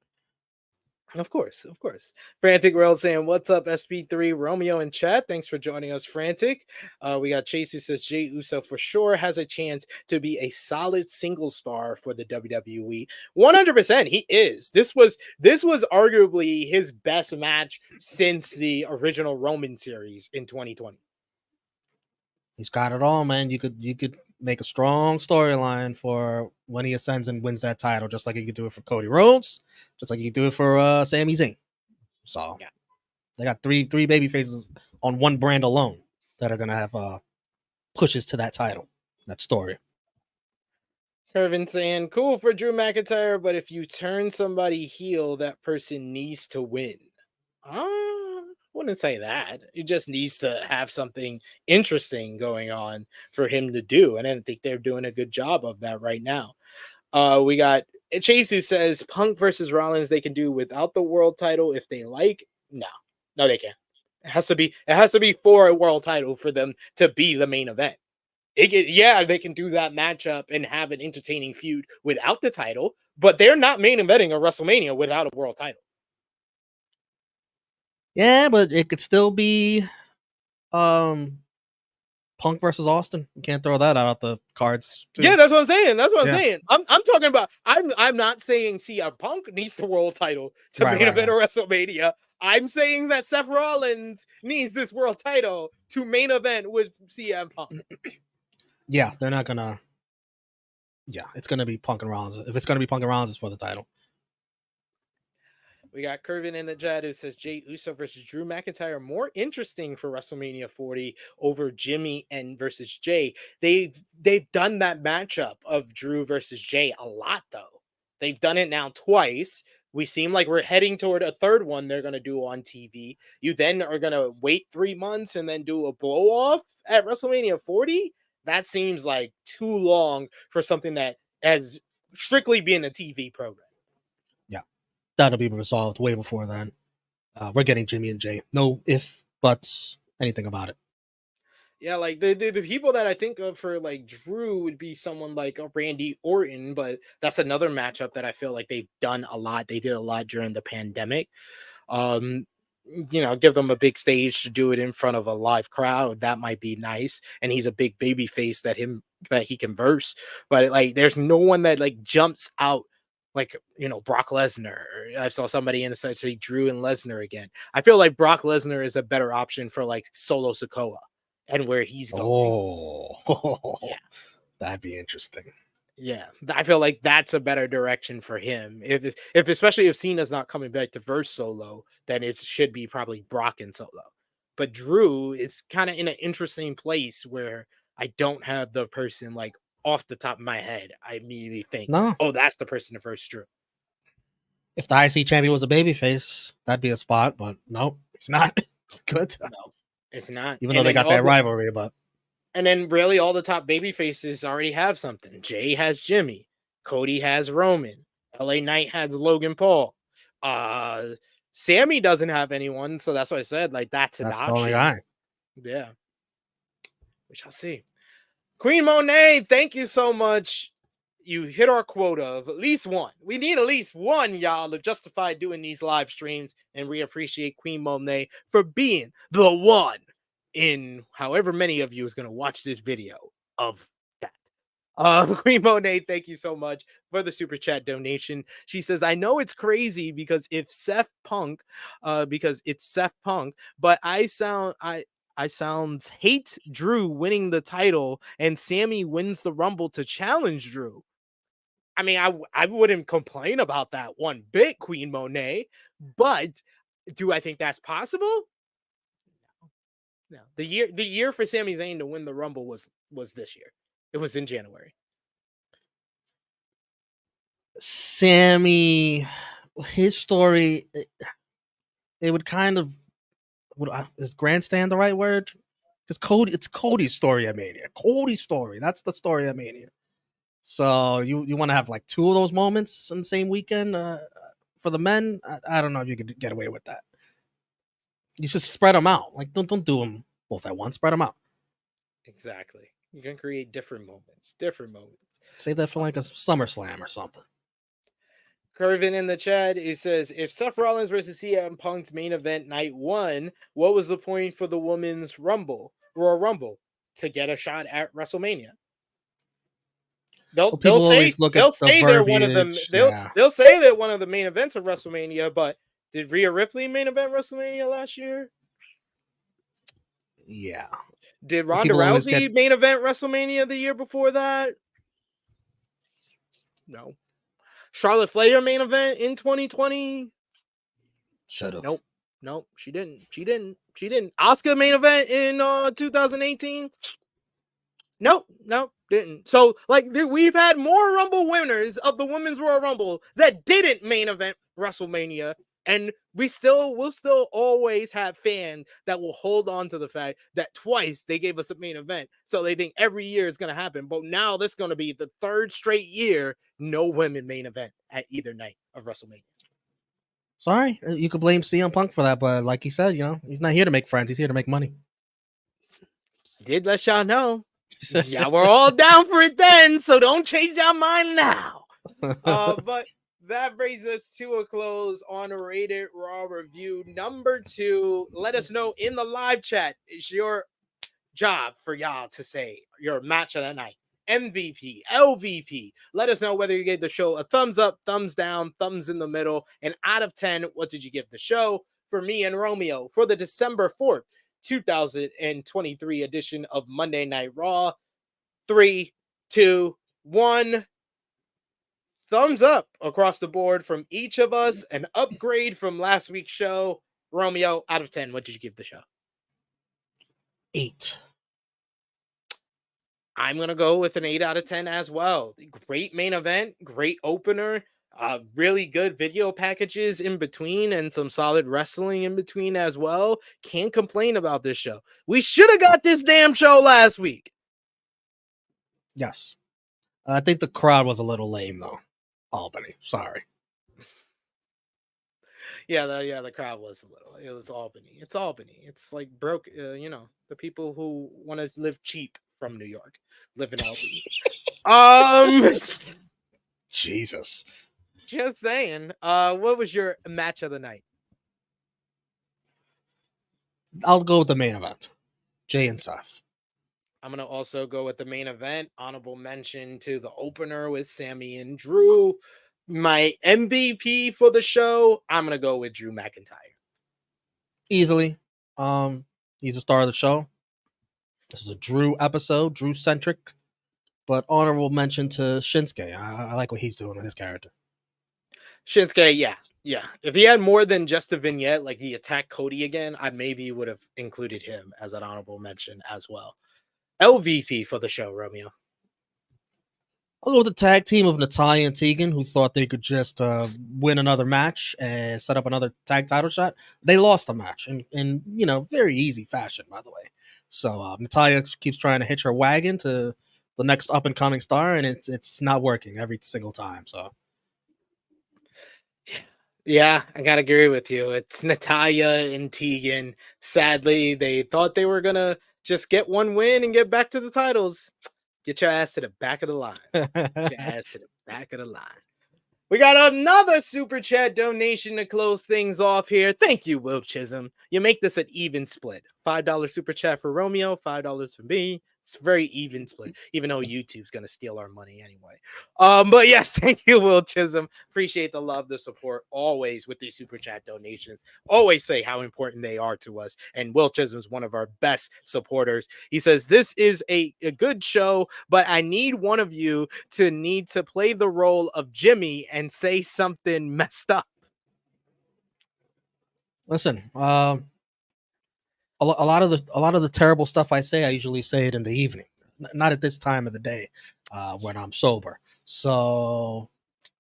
Of course. Frantic World saying, what's up, SP3 Romeo in chat? Thanks for joining us, Frantic. We got Chase who says Jey Uso for sure has a chance to be a solid single star for the WWE. 100% he is. This was arguably his best match since the original Roman series in 2020. He's got it all, man. You could make a strong storyline for when he ascends and wins that title, just like you could do it for Cody Rhodes, just like you could do it for Sami Zayn. So yeah, they got three baby faces on one brand alone that are gonna have pushes to that title, that story. Kervin saying, cool for Drew McIntyre, but if you turn somebody heel, that person needs to win. I wouldn't say that. He just needs to have something interesting going on for him to do. And I don't think they're doing a good job of that right now. We got Chase who says Punk versus Rollins they can do without the world title if they like. No, they can't. It has to be for a world title for them to be the main event. They can do that matchup and have an entertaining feud without the title, but they're not main eventing a WrestleMania without a world title. Yeah, but it could still be Punk versus Austin. You can't throw that out the cards too. Yeah, that's what I'm saying. I'm saying. I'm talking about. I'm not saying CM Punk needs the world title to main event a WrestleMania. I'm saying that Seth Rollins needs this world title to main event with CM Punk. Yeah, they're not gonna. Yeah, it's gonna be Punk and Rollins. If it's gonna be Punk and Rollins, it's for the title. We got Kervin in the chat who says Jey Uso versus Drew McIntyre more interesting for WrestleMania 40 over Jimmy and versus Jey. They've done that matchup of Drew versus Jey a lot though. They've done it now twice. We seem like we're heading toward a third one they're going to do on TV. You then are going to wait 3 months and then do a blow off at WrestleMania 40. That seems like too long for something that has strictly been a TV program. Yeah, that'll be resolved way before then. We're getting Jimmy and Jey. No if, buts, anything about it. Yeah, like the people that I think of for like Drew would be someone like Randy Orton, but that's another matchup that I feel like they've done a lot. They did a lot during the pandemic. Give them a big stage to do it in front of a live crowd. That might be nice. And he's a big baby face that he can verse. But like there's no one that like jumps out like, Brock Lesnar. I saw somebody in the site say Drew and Lesnar again. I feel like Brock Lesnar is a better option for like Solo Sikoa and where he's going. Oh, yeah. That'd be interesting. Yeah, I feel like that's a better direction for him. If especially if Cena's not coming back to verse Solo, then it should be probably Brock and Solo. But Drew is kind of in an interesting place where I don't have the person like off the top of my head. I immediately think, oh, that's the person to verse Drew. If the IC champion was a babyface, that'd be a spot, but no, it's not. It's good. No, it's not. Even though they got that rivalry, but. And then really all the top baby faces already have something. Jey has Jimmy. Cody has Roman. LA Knight has Logan Paul. Sammy doesn't have anyone, so that's what I said. Like that's an option. The only guy. Yeah. We shall see. Queen Monet, thank you so much. You hit our quota of at least one. We need at least one, y'all, to justify doing these live streams. And we appreciate Queen Monet for being the one in however many of you is going to watch this video of that. Queen Monet, thank you so much for the super chat donation. She says, I know it's crazy because it's Seth Punk, but I sounds hate Drew winning the title and Sammy wins the Rumble to challenge Drew. I mean, I wouldn't complain about that one bit, Queen Monet, but do I think that's possible? No. The year for Sami Zayn to win the Rumble was this year. It was in January. Sammy, his story, it would kind of is grandstand the right word? Because it's Cody's story at Mania. Cody's story. That's the story at Mania. So you want to have like two of those moments in the same weekend for the men? I don't know if you could get away with that. You should spread them out. Like don't do them both at once. Spread them out. Exactly. You can create different moments. Different moments. Save that for like a SummerSlam or something. Curvin in the chat, it says, if Seth Rollins versus CM Punk's main event night 1, what was the point for the women's Royal Rumble? To get a shot at WrestleMania. They'll say they're one of them. They'll say they're one of the main events of WrestleMania, but did Rhea Ripley main event WrestleMania last year? Yeah. Did Ronda Rousey main event WrestleMania the year before that? No. Charlotte Flair main event in 2020? Shut up. Nope. She didn't. Asuka main event in 2018? Nope, didn't. So, like, we've had more Rumble winners of the Women's Royal Rumble that didn't main event WrestleMania, and we'll still always have fans that will hold on to the fact that twice they gave us a main event, so they think every year is going to happen. But now this is going to be the third straight year no women main event at either night of WrestleMania. Sorry, you could blame CM Punk for that, but like he said, he's not here to make friends. He's here to make money. Did let y'all know. Yeah, we're all down for it then, so don't change your mind now. But that brings us to a close on a Rated Raw review number 2. Let us know in the live chat. It's your job for y'all to say your match of the night. MVP, LVP. Let us know whether you gave the show a thumbs up, thumbs down, thumbs in the middle, and out of 10, what did you give the show? For me and Romeo, for the December 4th, 2023 edition of Monday Night Raw. 3, 2, 1. Thumbs up across the board from each of us. An upgrade from last week's show. Romeo, out of 10, what did you give the show? 8. I'm going to go with an 8 out of 10 as well. Great main event, great opener, really good video packages in between, and some solid wrestling in between as well. Can't complain about this show. We should have got this damn show last week. Yes. I think the crowd was a little lame, though. Albany. Sorry. Yeah, the crowd was a little. It was Albany. It's Albany. It's like broke, the people who want to live cheap from New York live in Albany. Jesus. Just saying. What was your match of the night? I'll go with the main event. Jey and Seth. I'm going to also go with the main event. Honorable mention to the opener with Sammy and Drew. My MVP for the show, I'm going to go with Drew McIntyre. Easily. He's the star of the show. This is a Drew episode, Drew-centric. But honorable mention to Shinsuke. I like what he's doing with his character. Shinsuke, yeah. If he had more than just a vignette, like he attacked Cody again, I maybe would have included him as an honorable mention as well. LVP for the show, Romeo. I'll go with the tag team of Natalya and Tegan, who thought they could just win another match and set up another tag title shot. They lost the match in very easy fashion, by the way. So Natalya keeps trying to hitch her wagon to the next up and coming star, and it's not working every single time. So yeah, I gotta agree with you. It's Natalya and Tegan. Sadly, they thought they were gonna just get one win and get back to the titles. Get your ass to the back of the line. Get your ass to the back of the line. We got another super chat donation to close things off here. Thank you, Will Chisholm. You make this an even split. $5 super chat for Romeo, $5 for me, It's a very even split, even though YouTube's gonna steal our money anyway. But yes, thank you, Will Chisholm. Appreciate the love, the support, always with these super chat donations. Always say how important they are to us. And Will Chisholm is one of our best supporters. He says, "This is a good show, but I need one of you to play the role of Jimmy and say something messed up." Listen, a lot of the terrible stuff I say, I usually say it in the evening, not at this time of the day when I'm sober. So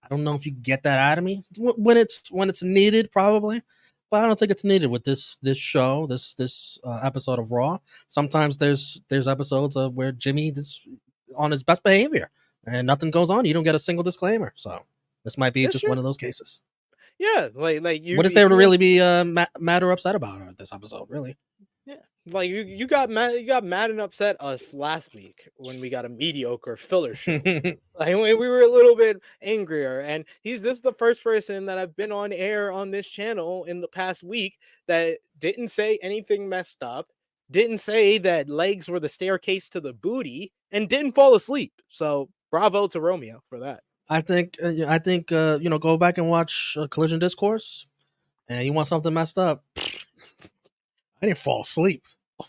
I don't know if you get that out of me when it's needed, probably, but I don't think it's needed with this show, this episode of Raw. Sometimes there's episodes of where Jimmy is on his best behavior and nothing goes on. You don't get a single disclaimer. So this might be just one of those cases. Yeah, like you. What is there to really be mad or upset about this episode? Really? Yeah, like you got mad and upset us last week when we got a mediocre filler show. Like we were a little bit angrier, and this is the first person that I've been on air on this channel in the past week that didn't say anything messed up, didn't say that legs were the staircase to the booty, and didn't fall asleep. So bravo to Romeo for that. I think go back and watch Collision Discourse, and you want something messed up. I didn't fall asleep,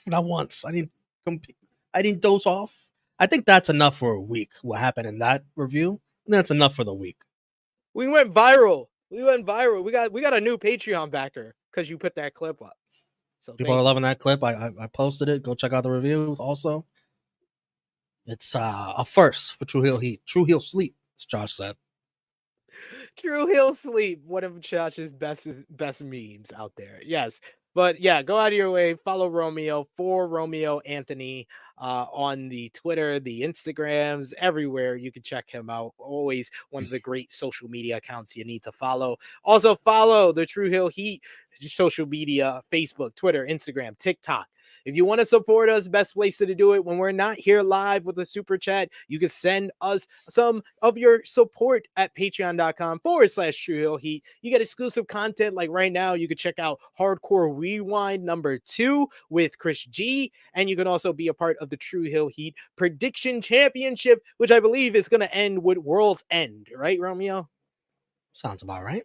not once. I didn't doze off. I think that's enough for a week. What happened in that review? That's enough for the week. We went viral. We got a new Patreon backer because you put that clip up. So people are loving that clip. I posted it. Go check out the reviews. Also, it's a first for True Heel Heat. True Heel Sleep, as Josh said. True Heel Sleep, one of Josh's best memes out there. Yes. But yeah, go out of your way. Follow Romeo for Romeo Anthony on the Twitter, the Instagrams, everywhere. You can check him out. Always one of the great social media accounts you need to follow. Also follow the True Heel Heat social media, Facebook, Twitter, Instagram, TikTok. If you want to support us, best place to do it when we're not here live with a super chat, you can send us some of your support at patreon.com/True Heel Heat. You get exclusive content like right now. You can check out Hardcore Rewind #2 with Chris G. And you can also be a part of the True Heel Heat Prediction Championship, which I believe is going to end with World's End. Right, Romeo? Sounds about right.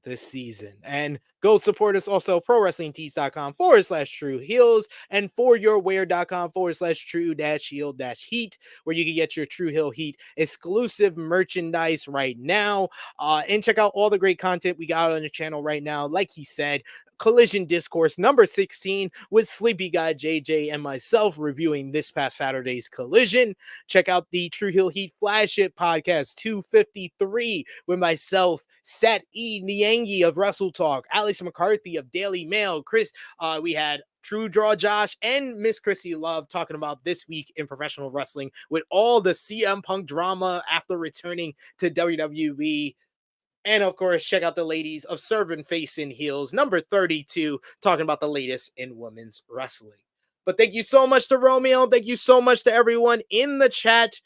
This season. And go support us also prowrestlingtees.com/True Heels and foryourwear.com/True-Heel-Heat, where you can get your True Heel Heat exclusive merchandise right now. And check out all the great content we got on the channel right now. Like he said, Collision Discourse #16 with Sleepy Guy JJ and myself reviewing this past Saturday's Collision. Check out the True Heel Heat Flash It podcast 253 with myself, Seth E. Niangi of Wrestle Talk, Alex McCarthy of Daily Mail, Chris. We had True Draw Josh and Miss Chrissy Love talking about this week in professional wrestling with all the CM Punk drama after returning to WWE. And of course, check out the ladies of Servant Face in Heels, #32, talking about the latest in women's wrestling. But thank you so much to Romeo. Thank you so much to everyone in the chat.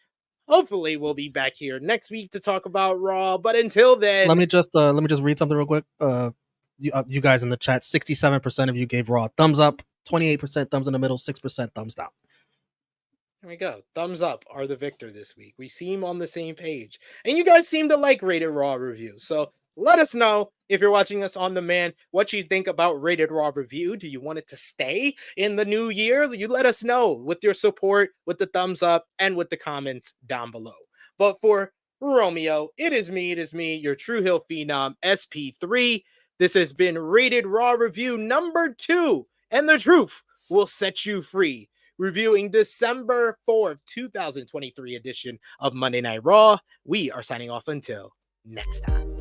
Hopefully, we'll be back here next week to talk about Raw. But until then, let me just read something real quick. You guys in the chat, 67% of you gave Raw a thumbs up, 28% thumbs in the middle, 6% thumbs down. There we go. Thumbs up are the victor this week. We seem on the same page. And you guys seem to like Rated Raw Review. So let us know if you're watching us on demand what you think about Rated Raw Review. Do you want it to stay in the new year? You let us know with your support, with the thumbs up, and with the comments down below. But for Romeo, it is me, your True Heel Phenom, SP3. This has been Rated Raw Review #2. And the truth will set you free. Reviewing December 4th, 2023 edition of Monday Night Raw. We are signing off until next time.